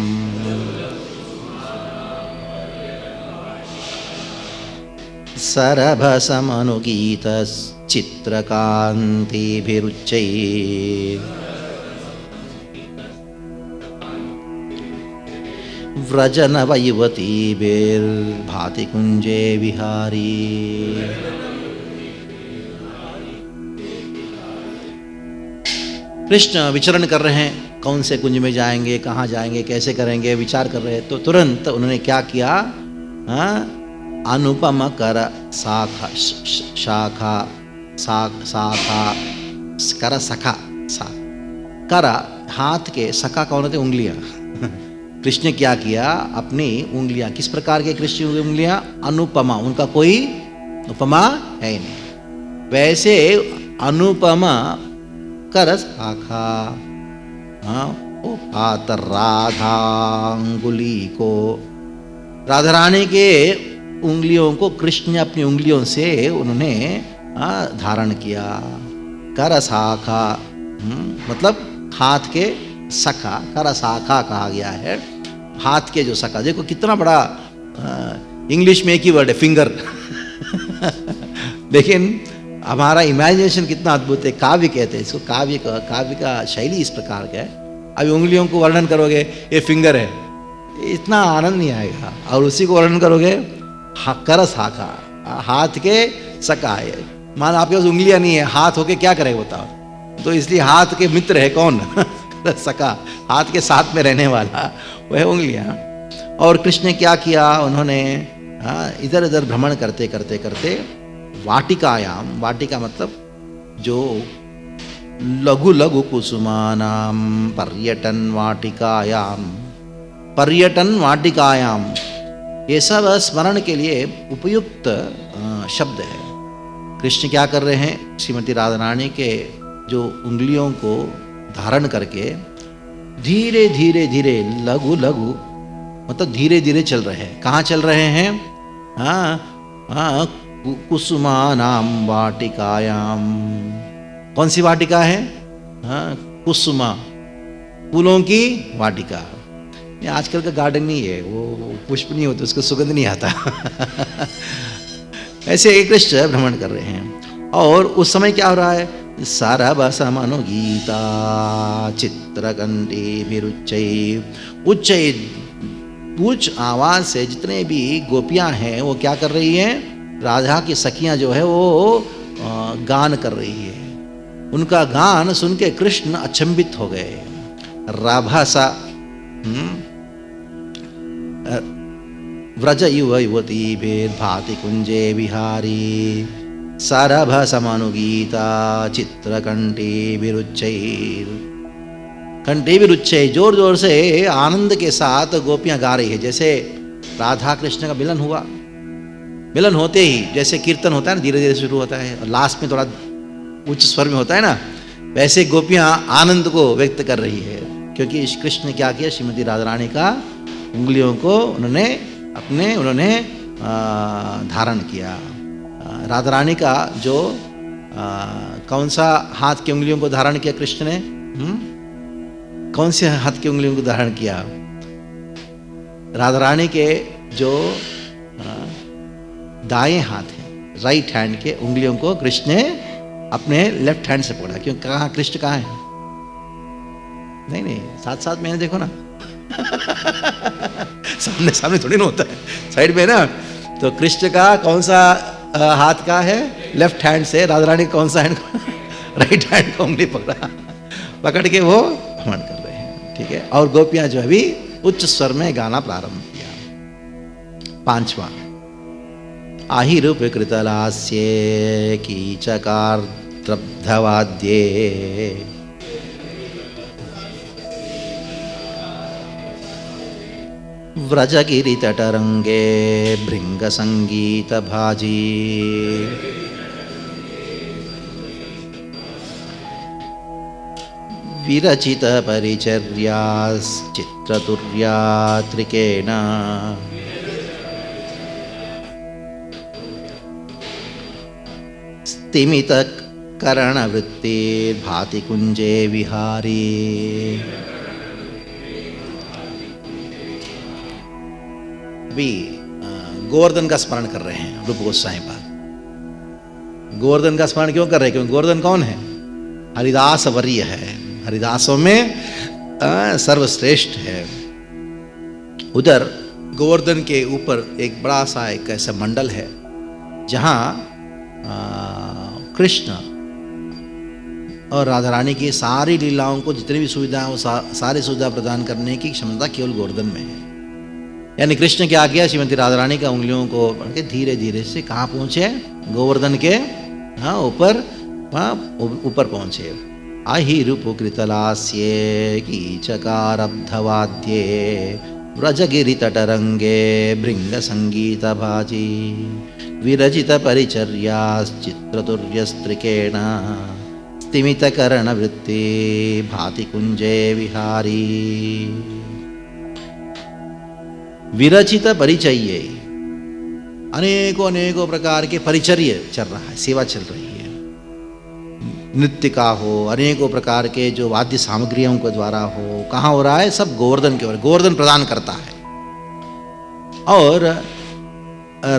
सरभसमनुगीत चित्रकान्तिभिरुच्चैः व्रज नव युवतीभिर्भाति कुंजे विहारी। कृष्ण विचरण कर रहे हैं, कौन से कुंज में जाएंगे, कहाँ जाएंगे, कैसे करेंगे, विचार कर रहे हैं। तो तुरंत उन्होंने क्या किया, अनुपम कर शाखा शाखा शाखा कर सखा कर, हाथ के सखा कौन होते, उंगलियां। कृष्ण ने क्या किया, अपनी उंगलियां, किस प्रकार के कृष्ण की उंगलियां, अनुपमा, उनका कोई उपमा है ही नहीं, वैसे अनुपमा कर शाखा, पातर राधा अंगुली को, राधा रानी के उंगलियों को कृष्ण ने अपनी उंगलियों से उन्होंने धारण किया। कर शाखा मतलब हाथ के सखा, कर शाखा कहा गया है, हाथ के जो सखा। देखो कितना बड़ा, इंग्लिश में एक ही वर्ड है फिंगर लेकिन हमारा इमेजिनेशन कितना अद्भुत है। काव्य कहते हैं इसको, काव्य का शैली इस प्रकार का है। अभी उंगलियों को वर्णन करोगे, ये फिंगर है, इतना आनंद नहीं आएगा। और उसी को वर्णन करोगे, कर शाखा, हाथ के सखा है। मान आपके पास उंगलियां नहीं है, हाथ होके क्या करेगा बताओ। तो इसलिए हाथ के मित्र है कौन सखा, हाथ के साथ में रहने वाला वह उंगलियां। और कृष्ण ने क्या किया, उन्होंने इधर उधर भ्रमण करते करते करते वाटिकायाम, वाटिका मतलब जो लघु लघु कुसुमानाम पर्यटन वाटिकायाम, पर्यटन वाटिकायाम, ये सब स्मरण के लिए उपयुक्त शब्द है। कृष्ण क्या कर रहे हैं, श्रीमती राधा रानी के जो उंगलियों को धारण करके धीरे धीरे धीरे, लघु लघु मतलब धीरे धीरे चल रहे हैं। कहाँ चल रहे हैं, कुसुमानाम वाटिकायाम। कौन सी वाटिका है, कुसुमा, फूलों की वाटिका। ये आजकल का गार्डन नहीं है, वो पुष्प नहीं होते, उसको सुगंध नहीं आता ऐसे एक कृष्ण भ्रमण कर रहे हैं। और उस समय क्या हो रहा है, सरभसमनुगीता चित्रकंठी विरुच्चै, उच्च आवाज से जितने भी गोपियां हैं वो क्या कर रही हैं, राधा की सखियां जो है वो गान कर रही है। उनका गान सुन के कृष्ण अचंभित हो गए। राभासा व्रज युव युवती भेद भाति कुंजे विहारी, सरभ समानुगीता चित्रकंठी विरुच्चैर। कंठी विरुच्चै, जोर जोर से आनंद के साथ गोपियां गा रही है। जैसे राधा कृष्ण का मिलन हुआ, मिलन होते ही जैसे कीर्तन होता है ना, धीरे धीरे शुरू होता है और लास्ट में थोड़ा उच्च स्वर में होता है ना, वैसे गोपियां आनंद को व्यक्त कर रही है। क्योंकि कृष्ण ने क्या किया, श्रीमती राधा रानी का उंगलियों को उन्होंने धारण किया। राधा रानी का जो कौन सा हाथ की उंगलियों को धारण किया कृष्ण ने, कौन से हाथ की उंगलियों को धारण किया, राधा रानी के जो दाएं हाथ है, राइट हैंड के उंगलियों को कृष्ण ने अपने लेफ्ट हैंड से पकड़ा। क्यों, कहाँ कृष्ण कहाँ है, नहीं साथ साथ में देखो ना सामने सामने थोड़ी ना होता है, साइड में ना। तो कृष्ण का कौन सा हाथ का है, लेफ्ट हैंड से, राधा रानी कौन सा हैंड, राइट हैंड का उंगली पकड़ के वो भ्रमण कर रहे हैं, ठीक है। और गोपियां जो अभी उच्च स्वर में गाना प्रारंभ किया। पांचवा, आहिरूप कृतलास्ये कीचकार्द्रब्धवाद्ये, व्रजगिरितटरंगे भृंग संगीत भाजी, विरचित परिचर्याश्चित्रतुर्या त्रिकेण, स्तिमित करणवृत्तिर्भाति कुंजे विहारी। अभी गोवर्धन का स्मरण कर रहे हैं रूप गोस्वामी पाद। गोवर्धन का स्मरण क्यों कर रहे हैं, क्योंकि गोवर्धन कौन है, हरिदास वर्य है, हरिदासों में सर्वश्रेष्ठ है। उधर गोवर्धन के ऊपर एक बड़ा सा एक ऐसा मंडल है जहाँ कृष्ण और राधा रानी की सारी लीलाओं को जितनी भी सुविधा है वो सारी सुविधा प्रदान करने की क्षमता केवल गोवर्धन में है। यानी कृष्ण क्या किया, श्रीमती राधा रानी का उंगलियों को धीरे धीरे से कहाँ पहुँचे, गोवर्धन के ऊपर पहुँचे। अहिरुपुकृतलास्ये कीचकारब्धवाद्ये व्रजगिरितटरङ्गे भृङ्गसङ्गीतभाजी विरचितपरिचर्याश्चित्रतुर्यस्त्रिकेण स्तिमितकरणवृत्ति भाति कुञ्जे विहारी। विरचित परिचर्य, अनेकों अनेकों प्रकार के परिचर्य चल रहा है, सेवा चल रही है। नृत्य का हो, अनेकों प्रकार के जो वाद्य सामग्रियों के द्वारा हो, कहाँ हो रहा है, सब गोवर्धन के ओर, गोवर्धन प्रदान करता है। और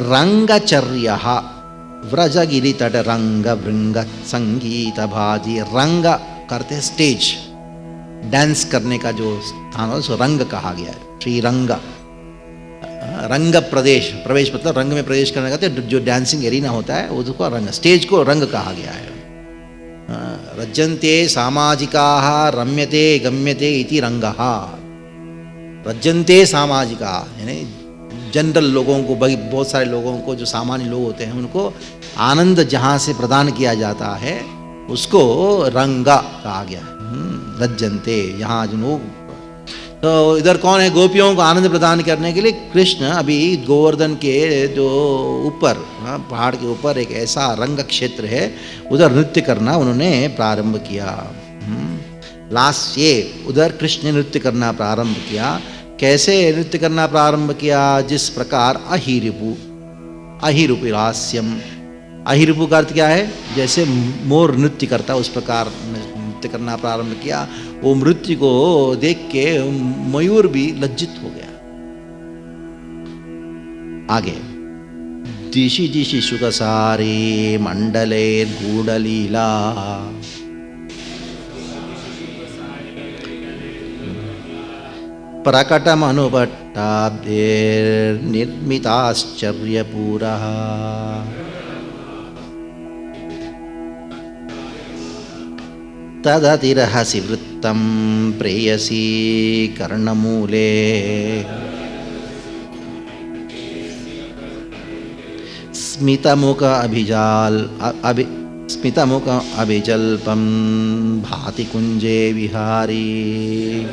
रंगचर्य व्रजगिरि तट रंग भृंग संगीत भाजी, रंग करते हैं स्टेज, डांस करने का जो स्थान है उसको रंग कहा गया है। श्रीरंग, रंग प्रवेश मतलब रंग में प्रवेश करने का जो डांसिंग एरिना होता है उसको रंग, स्टेज को रंग कहा गया है। रज्जन्ते सामाजिकाः रम्यते गम्यते इति रंगः। रज्जन्ते सामाजिका यानी जनरल लोगों को, बहुत सारे लोगों को, जो सामान्य लोग होते हैं उनको आनंद जहाँ से प्रदान किया जाता है उसको रंगा कहा गया है। रज्जन्ते, यहाँ जो तो इधर कौन है, गोपियों को आनंद प्रदान करने के लिए कृष्ण अभी गोवर्धन के जो ऊपर पहाड़ के ऊपर एक ऐसा रंग क्षेत्र है, उधर नृत्य करना उन्होंने प्रारंभ किया। लास्ट ये उधर कृष्ण ने नृत्य करना प्रारंभ किया। कैसे नृत्य करना प्रारंभ किया, जिस प्रकार अहिरुपु हास्यम, अहिरुपु का अर्थ क्या है, जैसे मोर नृत्य करता उस प्रकार नृत्य करना प्रारंभ किया। वो नृत्य को देख के मयूर भी लज्जित हो गया। आगे दिशि दिशि सुखसारी मंडले गूढ़लीला, प्रकटमनुपट्टाब्धेर्निर्मिताश्चर्यपूरः तदतिरहसि वृत्तं प्रेयसी कर्णमूले स्मितमुख अभिजल्पं भाति कुञ्जे विहारी।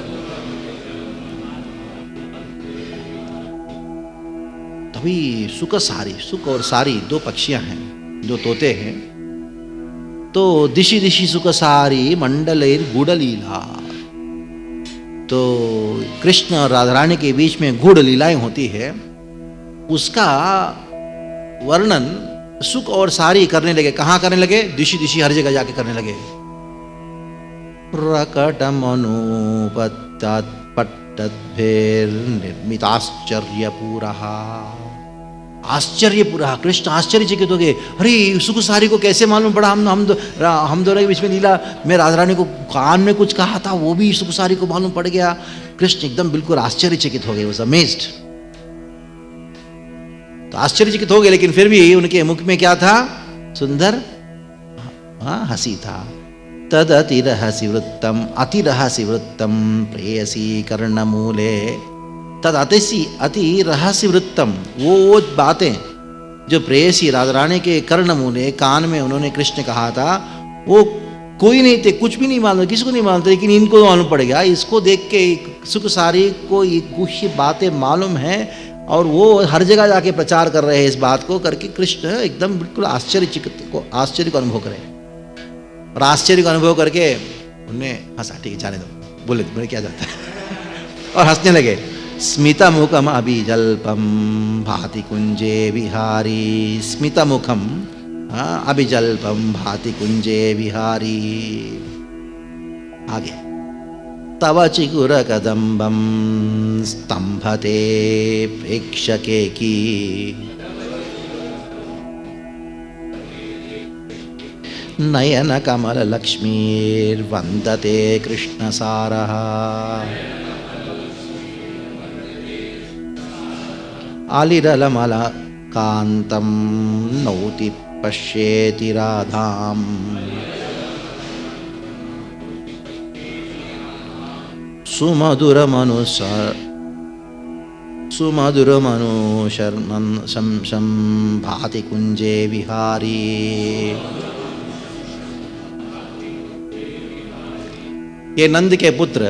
तभी सुखसारी, सुख और सारी दो पक्षियां हैं, दो तोते हैं। तो दिशि दिशि सुखसारी मंडलेर गूढ़लीला, तो कृष्ण और राधा रानी के बीच में गूढ़ लीलाएं होती है, उसका वर्णन सुख और सारी करने लगे। कहाँ करने लगे, दिशि दिशि हर जगह जाके करने लगे। प्रकटमनुपत्तद्भेर्निर्मिताश्चर्यपूरः, आश्चर्यपूरा, कृष्ण आश्चर्यचकित हो गए। अरे सुख सारी को कैसे मालूम पड़ा, हम दोनों के बीच में लीला, मैं राधा रानी को कान में कुछ कहा था वो भी सुख सारी को मालूम पड़ गया। कृष्ण एकदम बिल्कुल आश्चर्यचकित हो गए, वॉज अमेज्ड। तो आश्चर्यचकित हो गए, लेकिन फिर भी उनके मुख में क्या था, सुंदर हंसी था। तद अतिरहसि वृत्तम, अतिरहसि वृत्तम प्रेयसी कर्णमूले, तद अति रहस्य वृत्तम, वो बातें जो प्रेयसी राधा रानी के कर्णमूले, कान में उन्होंने कृष्ण कहा था, वो कोई नहीं थे, कुछ भी नहीं मालूम, किसी को नहीं मालूम था, लेकिन इनको मालूम पड़ गया। इसको देख के सुख सारी को ये गुह्य बातें मालूम है और वो हर जगह जाके प्रचार कर रहे हैं। इस बात को करके कृष्ण एकदम बिल्कुल आश्चर्य को अनुभव करें, और आश्चर्य को अनुभव करके उन्हें हंसा, ठीक है जाने दो, बोले क्या जाता है, और हंसने लगे। स्मितमुखम अभिजल्पम भाति कुंजे विहारी, स्मितमुखम अभिजल्पम भाति कुंजे विहारी। आगे तव चिकुर कदम्बम स्तंभते प्रेक्षके की, नयन कमल लक्ष्मीर्वंदते कृष्ण सारः, आलिरलमलकान्तं नौति पश्येति राधाम् सुमधुरमनुशर्मन् शं भाति कुंजे विहारी। ये नंद के पुत्र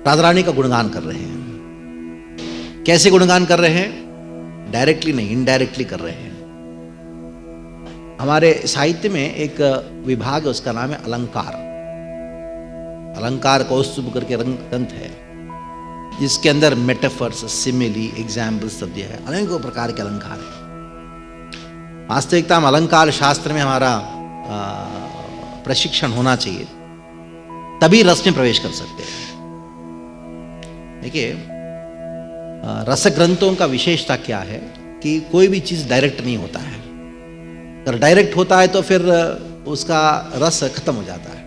राधा रानी का गुणगान कर रहे हैं। कैसे गुणगान कर रहे हैं? डायरेक्टली नहीं, इनडायरेक्टली कर रहे हैं। हमारे साहित्य में एक विभाग है, उसका नाम है अलंकार। अलंकार कौस्तुभ करके ग्रंथ है, जिसके अंदर मेटाफर्स, सिमिली, एग्जाम्पल्स सब दिया है। अनेकों प्रकार के अलंकार है। वास्तविकता में अलंकार शास्त्र में हमारा प्रशिक्षण होना चाहिए, तभी रस में प्रवेश कर सकते हैं। देखिए, रस ग्रंथों का विशेषता क्या है कि कोई भी चीज डायरेक्ट नहीं होता है। अगर डायरेक्ट होता है तो फिर उसका रस खत्म हो जाता है।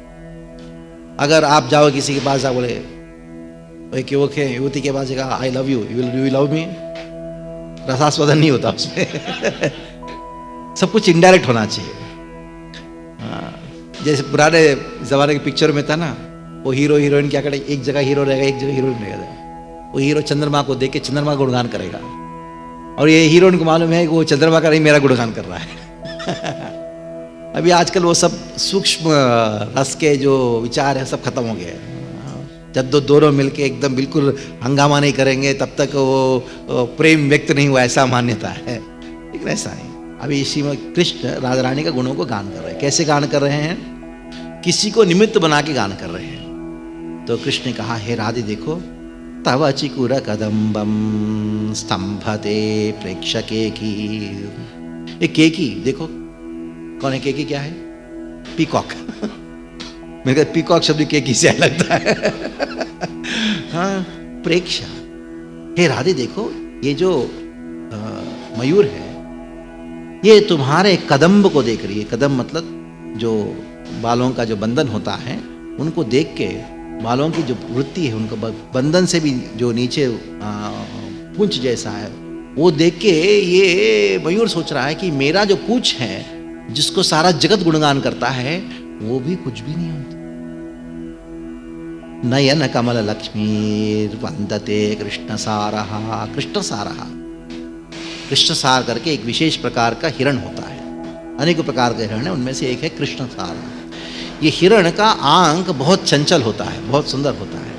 अगर आप जाओ किसी के पास, आप बोले एक युवक है, युवती के पास कहा I love you, you love me, रसास्वादन नहीं होता उसमें। सब कुछ इनडायरेक्ट होना चाहिए। जैसे पुराने जमाने के पिक्चर में था ना, वो हीरो हीरोइन क्या करे, एक जगह हीरो रहेगा, एक जगह हीरोइन रहेगा। वो हीरो चंद्रमा को देख के चंद्रमा का गुणगान करेगा, और ये हीरोइन को मालूम है कि वो चंद्रमा का नहीं, मेरा गुणगान कर रहा है। अभी आजकल वो सब सूक्ष्म रस के जो विचार है सब खत्म हो गए। जब दोनों मिलके एकदम बिल्कुल हंगामा नहीं करेंगे तब तक वो प्रेम व्यक्त नहीं हुआ, ऐसा मान्यता है। लेकिन ऐसा नहीं। अभी इसी में कृष्ण राधा रानी का गुणों को गान कर रहे हैं। कैसे गान कर रहे हैं? किसी को निमित्त बना के गान कर रहे हैं। तो कृष्ण ने कहा, हे राधे देखो, तव चिकुर कदम्बम स्तंभते प्रेक्षके की। ये केकी देखो, कौन है केकी? क्या है? पीकॉक। मेरे को पीकॉक शब्द केकी से लगता है। हाँ, प्रेक्षा। हे राधे देखो, ये जो मयूर है, ये तुम्हारे कदम्ब को देख रही है। कदम मतलब जो बालों का जो बंधन होता है, उनको देख के, बालों की जो वृत्ति है, उनको बंधन से भी जो नीचे पूंछ जैसा है, वो देख के ये मयूर सोच रहा है कि मेरा जो पूंछ है, जिसको सारा जगत गुणगान करता है, वो भी कुछ भी नहीं होता। नयन कमल लक्ष्मी वंदते कृष्ण सारहा। कृष्ण सारहा, कृष्ण सार करके एक विशेष प्रकार का हिरण होता है। अनेकों प्रकार के हिरण है, उनमें से एक है कृष्ण सार। ये हिरण का आंख बहुत चंचल होता है, बहुत सुंदर होता है।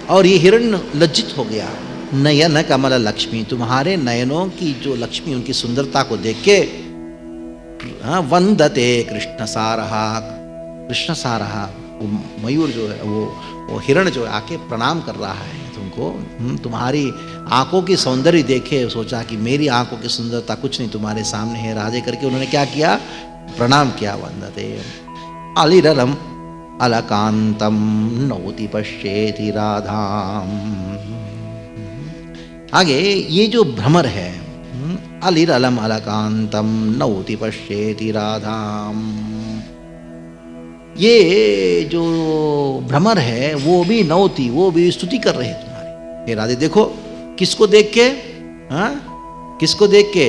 और ये हिरण लज्जित हो गया। नयन कमल लक्ष्मी, तुम्हारे नयनों की जो लक्ष्मी, उनकी सुंदरता को देख के वंदते कृष्ण सारहा। कृष्ण सारहा, मयूर जो है, वो हिरण जो है आके प्रणाम कर रहा है तुमको। तुम्हारी आंखों की सौंदर्य देखे सोचा कि मेरी आंखों की सुंदरता कुछ नहीं, तुम्हारे सामने है राधे करके उन्होंने क्या किया? प्रणाम किया। वंदते अलिरलम अलकांतम नौति पश्येति राधाम। आगे ये जो भ्रमर है, अलिरलम अलकांतम नौति पश्येति राधाम, ये जो भ्रमर है वो भी नौती, वो भी स्तुति कर रहे हैं तुम्हारी। हे राधे देखो, किसको देख के? हाँ, किसको देख के?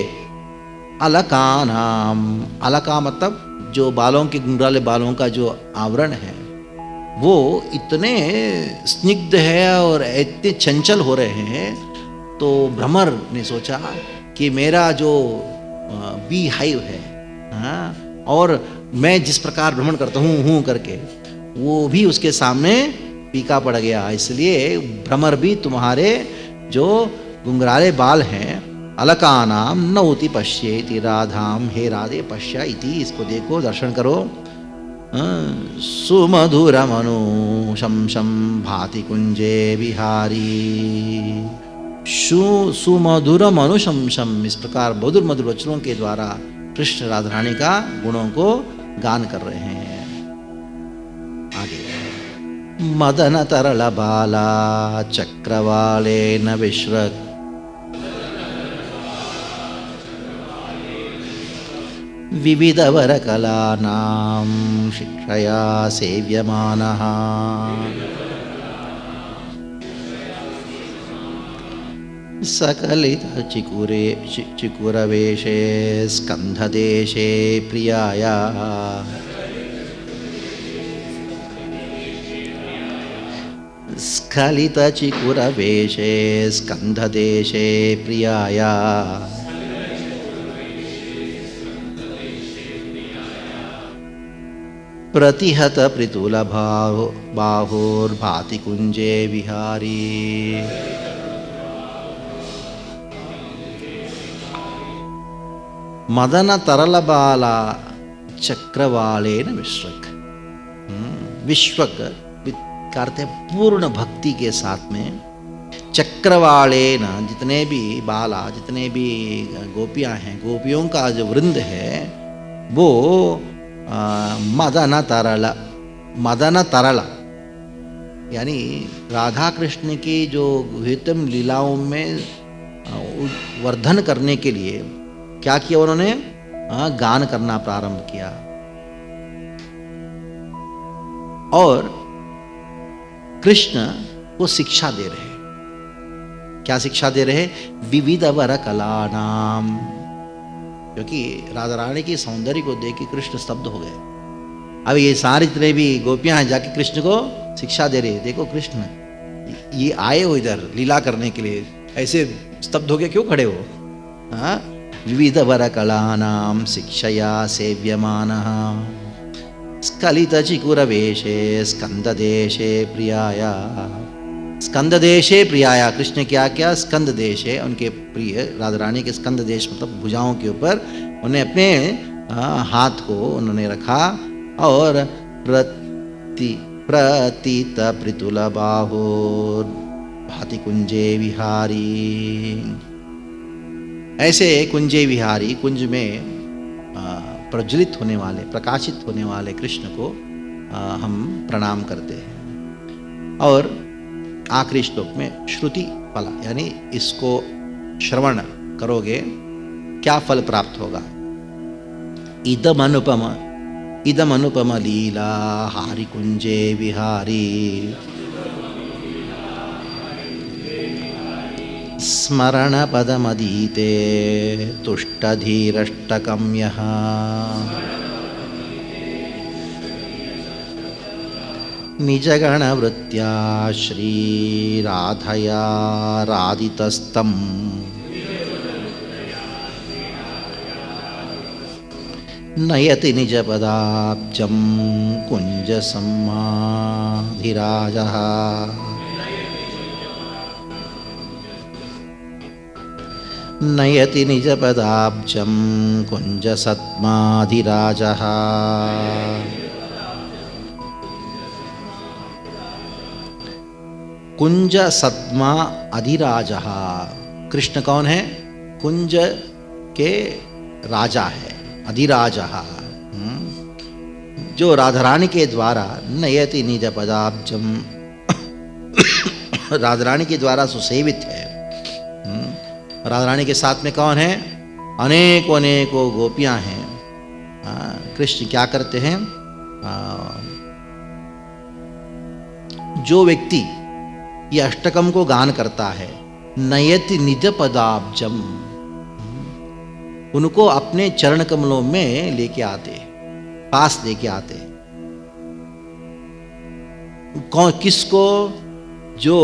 अलकानाम। अलका मतलब जो बालों के, गुंडराले बालों का जो आवरण है, वो इतने स्निग्ध है और इतने चंचल हो रहे हैं। तो भ्रमर ने सोचा कि मेरा जो बी हाइव है, हाँ, और मैं जिस प्रकार भ्रमण करता हूँ करके, वो भी उसके सामने फीका पड़ गया। इसलिए भ्रमर भी तुम्हारे जो गुंगराले बाल हैं, अलकानाम नौति पश्येति राधाम, हे राधे पश्या इति, इसको देखो, दर्शन करो। सुमधुरमनु शम भाति कुंजे विहारी। सुमधुरमनु शम, इस प्रकार मधुर मधुर वचनों के द्वारा कृष्ण राधा रानी का गुणों को गान कर रहे हैं। आगे, मदन तरल बाला चक्रवाले न विश्रक, विविधवरकलानां शिक्षया सेव्यमानः सकलितचिकुरे चिकुरवेशे स्कन्धदेशे प्रियाया स्खलितचिकुरवेशे स्कन्धदेशे प्रियाया प्रतिहत बाहुर्भाति कुंजे विहारी मदन तरल बाला चक्रवालेन विश्वक। विश्वक करते पूर्ण भक्ति के साथ में चक्रवालेन जितने भी बाला जितने भी गोपियां हैं गोपियों का जो वृंद है वो मदन तरल यानी राधा कृष्ण की जो विहितम लीलाओं में वर्धन करने के लिए क्या किया उन्होंने गान करना प्रारंभ किया और कृष्ण को शिक्षा दे रहे। क्या शिक्षा दे रहे? विविध वर कला नाम, क्योंकि राधा रानी की सौंदर्य को देख के कृष्ण स्तब्ध हो गए। अब ये सारे जितने भी गोपियां हैं जाके कृष्ण को शिक्षा दे रहे। देखो कृष्ण ये आए हो इधर लीला करने के लिए, ऐसे स्तब्ध हो गए क्यों खड़े हो? हाँ, विविध वर कला नाम शिक्षया सेव्यमानः स्खलितचिकुरवेशे स्कंददेशे प्रियाया। स्कंददेशे प्रियाया, कृष्ण क्या क्या स्कंद देश है उनके प्रिय राधा रानी के स्कंद देश मतलब भुजाओं के ऊपर उन्हें अपने हाथ को उन्होंने रखा और प्रतीत पृतुल बाहुर भाति कुंजे विहारी। ऐसे कुंजे विहारी कुंज में प्रज्वलित होने वाले प्रकाशित होने वाले कृष्ण को हम प्रणाम करते हैं। और आखिरी श्लोक में श्रुति फल यानी इसको श्रवण करोगे क्या फल प्राप्त होगा? इदम अनुपम लीला हारि कुंजे विहारी स्मरण पदमदीते तुष्टधीरष्टकं यः निजगणवृत्त्या श्रीराधया राधितस्तं नयति निजपदाब्जं कुञ्जसम्माधिराजः नयति निजपदाब्जं कुञ्जसद्माधिराजः। कुंज सद्मा अधिराजः, कृष्ण कौन है? कुंज के राजा है, अधिराजः, जो राधा रानी के द्वारा नयति निज पदाब्जम राधा रानी के द्वारा सुसेवित है। राधा रानी के साथ में कौन है? अनेकों अनेकों गोपियां हैं। कृष्ण क्या करते हैं? जो व्यक्ति ये अष्टकम को गान करता है नयति निज पदाब्जम, उनको अपने चरण कमलों में लेके आते, पास लेके आते। कौन किसको? जो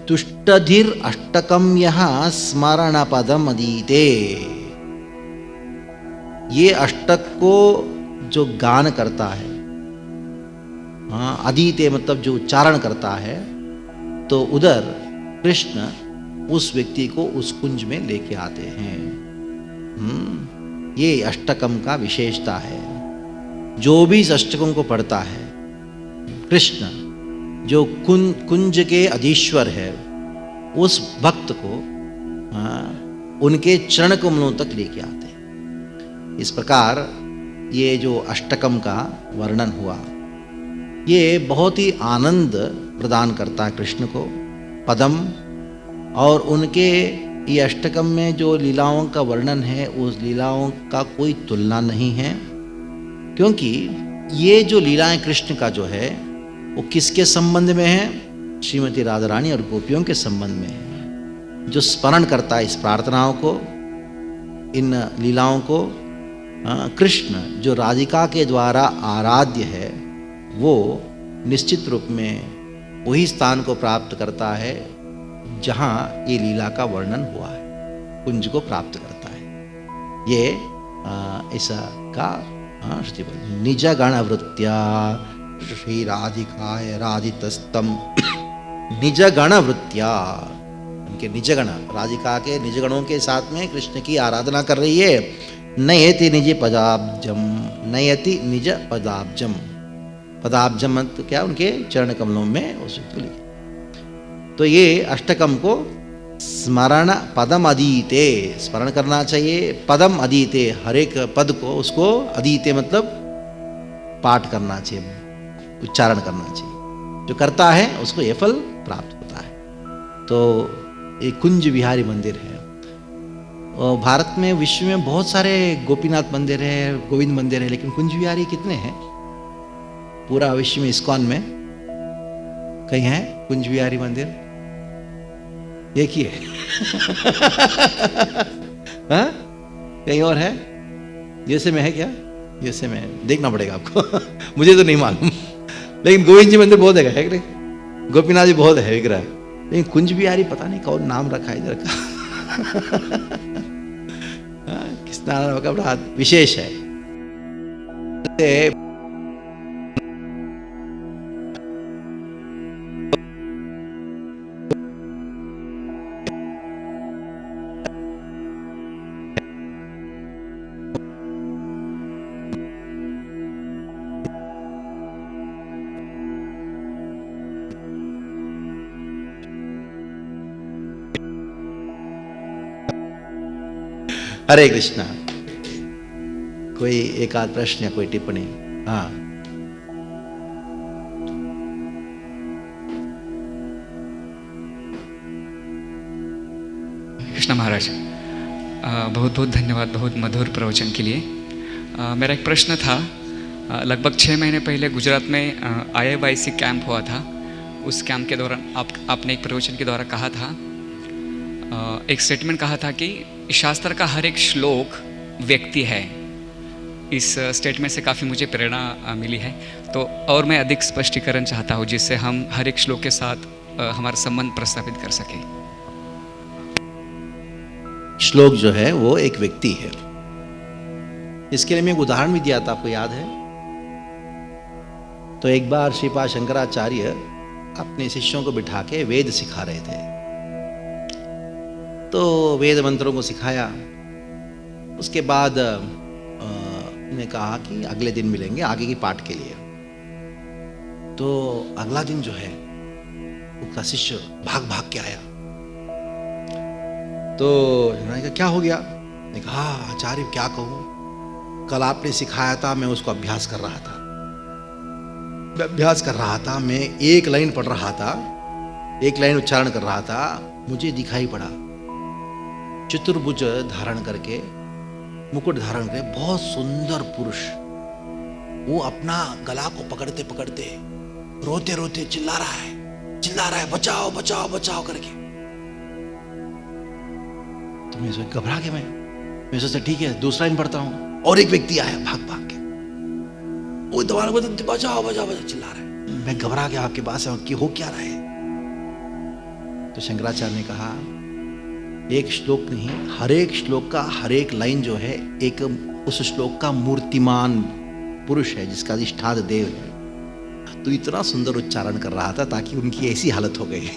तुष्टधीर अष्टकम यहाँ स्मरण पदम अदीते, ये अष्टक को जो गान करता है, हाँ अदीते मतलब जो उच्चारण करता है, तो उधर कृष्ण उस व्यक्ति को उस कुंज में लेके आते हैं। ये अष्टकम का विशेषता है। जो भी इस अष्टकम को पढ़ता है, कृष्ण जो कुंज के अधीश्वर है, उस भक्त को उनके चरण कमलों तक लेके आते हैं। इस प्रकार ये जो अष्टकम का वर्णन हुआ, ये बहुत ही आनंद प्रदान करता है कृष्ण को। पदम और उनके ये अष्टकम में जो लीलाओं का वर्णन है उस लीलाओं का कोई तुलना नहीं है, क्योंकि ये जो लीलाएं कृष्ण का जो है वो किसके संबंध में है? श्रीमती राधा रानी और गोपियों के संबंध में है। जो स्मरण करता है इस प्रार्थनाओं को, इन लीलाओं को, कृष्ण जो राधिका के द्वारा आराध्य है वो निश्चित रूप में वही स्थान को प्राप्त करता है जहाँ ये लीला का वर्णन हुआ है, कुंज को प्राप्त करता है। ये ऐसा का श्रुति निज गण वृत्त्या श्री राधिकाय राधितस्तम निज गण वृत्त्या, उनके निज गण, राधिका के निज गणों के साथ में कृष्ण की आराधना कर रही है। नयति निज पदाब्जम, नयति निज पदाब्जम, पदाब्जम तो क्या? उनके चरण कमलों में उस लिखे। तो ये अष्टकम को स्मरण पदम अधीते, स्मरण करना चाहिए। पदम अधीते, हर एक पद को उसको अधीते मतलब पाठ करना चाहिए, उच्चारण करना चाहिए। जो करता है उसको ये फल प्राप्त होता है। तो ये कुंज विहारी मंदिर है। और भारत में, विश्व में बहुत सारे गोपीनाथ मंदिर है, गोविंद मंदिर है, लेकिन कुंज विहारी कितने हैं? पूरा विश्व में इस्कॉन में कहीं है कुंज विहारी मंदिर? एक ही है। हाँ? कहीं और है? जैसे में है क्या? जैसे में देखना पड़ेगा आपको। मुझे तो नहीं मालूम, लेकिन गोविंद जी मंदिर बहुत है कि नहीं? गोपीनाथ जी बहुत है विग्रह, लेकिन कुंज बिहारी पता नहीं कौन नाम रखा है इधर का। किस नाम का बड़ा विशेष है। हरे कृष्णा। कोई एक आध प्रश्न या कोई टिप्पणी? हाँ, कृष्णा महाराज, बहुत बहुत धन्यवाद बहुत मधुर प्रवचन के लिए। मेरा एक प्रश्न था। लगभग 6 महीने पहले गुजरात में IIYC कैंप हुआ था। उस कैंप के दौरान आपने एक प्रवचन के द्वारा कहा था, एक स्टेटमेंट कहा था कि शास्त्र का हर एक श्लोक व्यक्ति है। इस स्टेटमेंट से काफ़ी मुझे प्रेरणा मिली है। तो और मैं अधिक स्पष्टीकरण चाहता हूँ जिससे हम हर एक श्लोक के साथ हमारा संबंध प्रस्थापित कर सकें। श्लोक जो है वो एक व्यक्ति है। इसके लिए मैं एक उदाहरण भी दिया था, आपको याद है? तो एक बार श्रीपाद शंकराचार्य अपने शिष्यों को बिठा के वेद सिखा रहे थे। तो वेद मंत्रों को सिखाया। उसके बाद ने कहा कि अगले दिन मिलेंगे आगे की पाठ के लिए। तो अगला दिन जो है उसका शिष्य भाग भाग के आया। तो उन्होंने कहा क्या हो गया? मैं कहा आचार्य क्या कहूँ, कल आपने सिखाया था, मैं उसको अभ्यास कर रहा था। मैं एक लाइन पढ़ रहा था, एक लाइन उच्चारण कर रहा था, मुझे दिखाई पड़ा चतुर्भुज धारण करके, मुकुट धारण करके बहुत सुंदर पुरुष, वो अपना गला को पकड़ते पकड़ते रोते रोते चिल्ला रहा है बचाओ बचाओ बचाओ करके। तो मैं सोचा, घबरा गया। मैं सोचा ठीक है दूसरा लाइन पढ़ता हूँ। और एक व्यक्ति आया भाग भाग के, वो दोबारा बचाओ बचाओ बचाओ चिल्ला रहा है। मैं घबरा गया, आपके पास कि हो क्या रहा है? तो शंकराचार्य ने कहा एक श्लोक नहीं, हर एक श्लोक का हर एक लाइन जो है एक उस श्लोक का मूर्तिमान पुरुष है जिसका अधिष्ठान देव है। तो इतना सुंदर उच्चारण कर रहा था ताकि उनकी ऐसी हालत हो गई।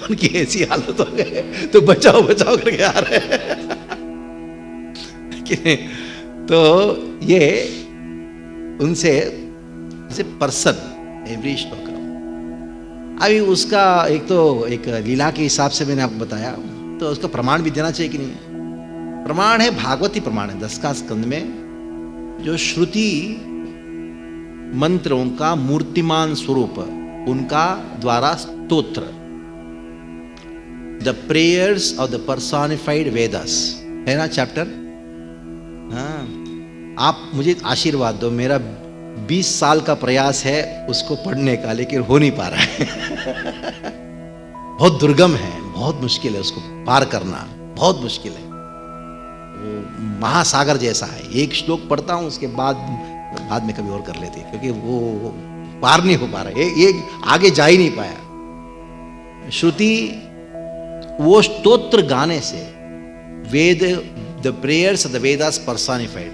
उनकी ऐसी हालत हो गई तो बचाओ बचाओ करके आ रहे हैं। तो ये उनसे पर्सन एवरी श्लोक। अभी उसका एक लीला के हिसाब से मैंने आपको बताया, तो उसका प्रमाण भी देना चाहिए कि नहीं? प्रमाण है भागवती प्रमाण है 10 स्कंद में, जो श्रुति मंत्रों का मूर्तिमान स्वरूप उनका द्वारा स्तोत्र, the prayers of the personified Vedas, है ना चैप्टर। हाँ, आप मुझे आशीर्वाद दो, मेरा 20 साल का प्रयास है उसको पढ़ने का, लेकिन हो नहीं पा रहा है। बहुत दुर्गम है, बहुत मुश्किल है उसको पार करना, बहुत मुश्किल है। वो महासागर जैसा है। एक श्लोक पढ़ता हूँ, उसके बाद में कभी और कर लेते, क्योंकि वो पार नहीं हो पा रहा, ये आगे जा ही नहीं पाया। श्रुति वो स्तोत्र गाने से, Veda, the prayers of the Vedas personified,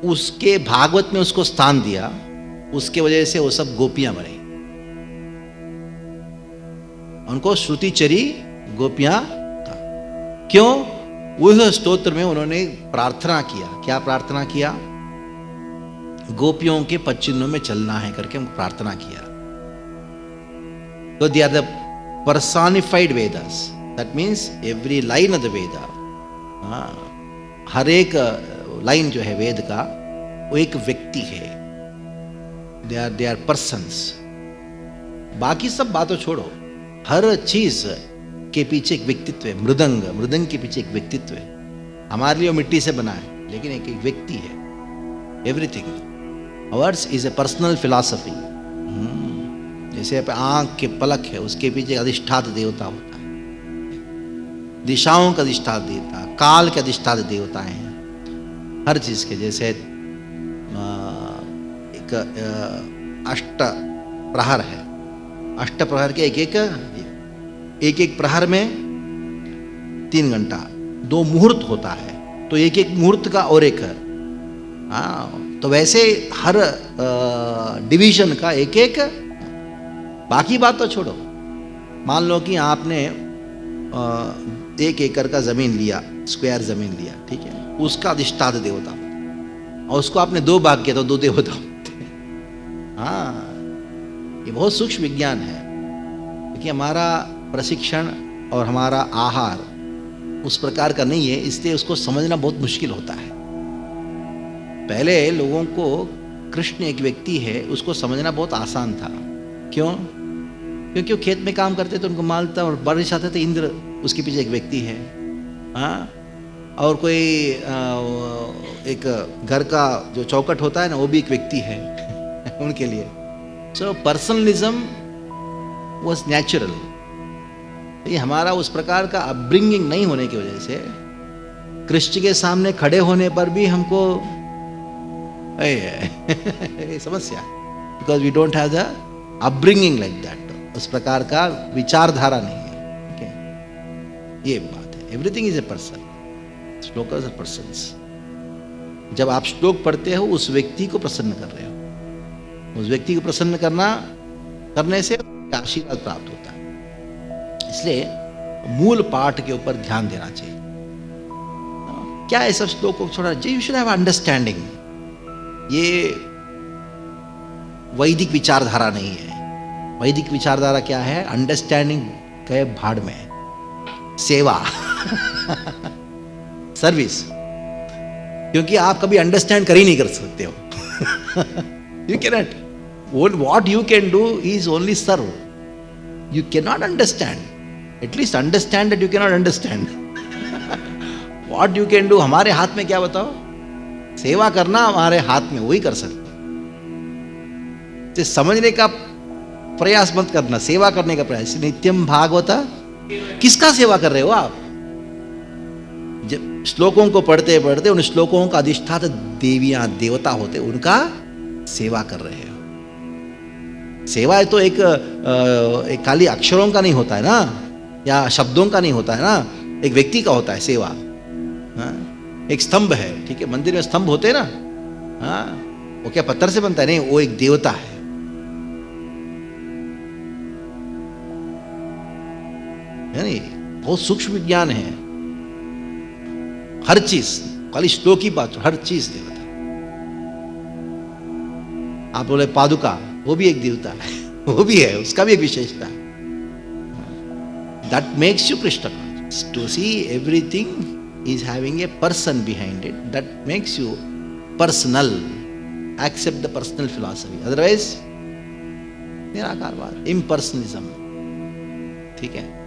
उसके भागवत में उसको स्थान दिया, उसके वजह से वो सब गोपियां बने, उनको श्रुतिचरी गोपियां था। क्यों? उस स्तोत्र में उन्होंने प्रार्थना किया। क्या प्रार्थना किया? गोपियों के पदचिन्हों में चलना है करके उनको प्रार्थना किया। तो they are the personified Vedas, that means every line of the Veda, हर एक लाइन जो है वेद का, वो एक व्यक्ति है। They are persons. बाकी सब बातों छोड़ो, हर चीज के पीछे एक व्यक्तित्व है। मृदंग के पीछे एक व्यक्तित्व है। हमारे लिए वो मिट्टी से बना है, लेकिन एक व्यक्ति है। Everything ours is a personal philosophy. जैसे आंख के पलक है, उसके पीछे अधिष्ठात देवता होता है, दिशाओं का अधिष्ठात देवता, काल के अधिष्ठात देवता हैं हर चीज के। जैसे एक अष्ट प्रहर है, अष्ट प्रहर के एक प्रहर में 3 घंटा, 2 मुहूर्त होता है, तो एक मुहूर्त का और एक, तो वैसे हर डिवीजन का एक। बाकी बात तो छोड़ो, मान लो कि आपने 1 एकड़ का जमीन लिया, स्क्वायर जमीन लिया, ठीक है, उसका अधिष्ठात देवता, और उसको आपने 2 भाग किया तो 2 देवता होते हैं। हाँ, ये बहुत सूक्ष्म विज्ञान है, क्योंकि हमारा प्रशिक्षण और हमारा आहार उस प्रकार का नहीं है, इसलिए उसको समझना बहुत मुश्किल होता है। पहले लोगों को कृष्ण एक व्यक्ति है उसको समझना बहुत आसान था। क्यों? क्योंकि वो खेत में काम करते तो उनको मालता, और बारिश आते तो इंद्र उसके पीछे एक व्यक्ति है। हाँ, और कोई एक घर का जो चौखट होता है ना, वो भी एक व्यक्ति है उनके लिए। सो पर्सनलिज्म वॉज नेचुरल। ये हमारा उस प्रकार का अपब्रिंगिंग नहीं होने की वजह से कृष्ण के सामने खड़े होने पर भी हमको समस्या, because we don't have the upbringing like that. उस प्रकार का विचारधारा नहीं है। okay? ये बात है। Everything is a person, shlokas are persons. जब आप श्लोक पढ़ते हो, उस व्यक्ति को प्रसन्न कर रहे हो। उस व्यक्ति को प्रसन्न करने से आशीर्वाद प्राप्त होता है। इसलिए मूल पाठ के ऊपर ध्यान देना चाहिए। क्या है सब श्लोक को छोड़ा? You should have understanding. ये वैदिक विचारधारा नहीं है। वैदिक विचारधारा क्या है? अंडरस्टैंडिंग के भाड़ में है। सेवा सर्विस। क्योंकि आप कभी अंडरस्टैंड कर ही नहीं कर सकते हो। You cannot. What you can do is only serve. You cannot understand. At least understand that you cannot understand. What you can do, हमारे हाथ में क्या बताओ? सेवा करना हमारे हाथ में, वही कर सकते। समझने का प्रयास मत करना, सेवा करने का प्रयास। नित्यम भागवता, किसका सेवा कर रहे हो आप? जब श्लोकों को पढ़ते पढ़ते उन श्लोकों का अधिष्ठाता देवियां देवता होते, उनका सेवा कर रहे हो। सेवा तो एक खाली अक्षरों का नहीं होता है ना, या शब्दों का नहीं होता है ना, एक व्यक्ति का होता है सेवा। हाँ? एक स्तंभ है, ठीक है, मंदिर में स्तंभ होते हैं ना, हाँ, वो क्या पत्थर से बनता है? नहीं, वो एक देवता है। नहीं, बहुत सूक्ष्म विज्ञान है। हर चीज, खाली श्लोक की बात, हर चीज देवता। आप बोले पादुका, वो भी एक देवता है, वो भी है, उसका भी एक विशेषता है। That makes you Krishna conscious. To see everything is having a person behind it, that makes you personal. Accept the personal philosophy. Otherwise निराकारवाद, इम्पर्सनलिज्म। ठीक है।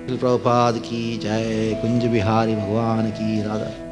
प्रभुपाद की जय, कुंज बिहारी भगवान की, राधा।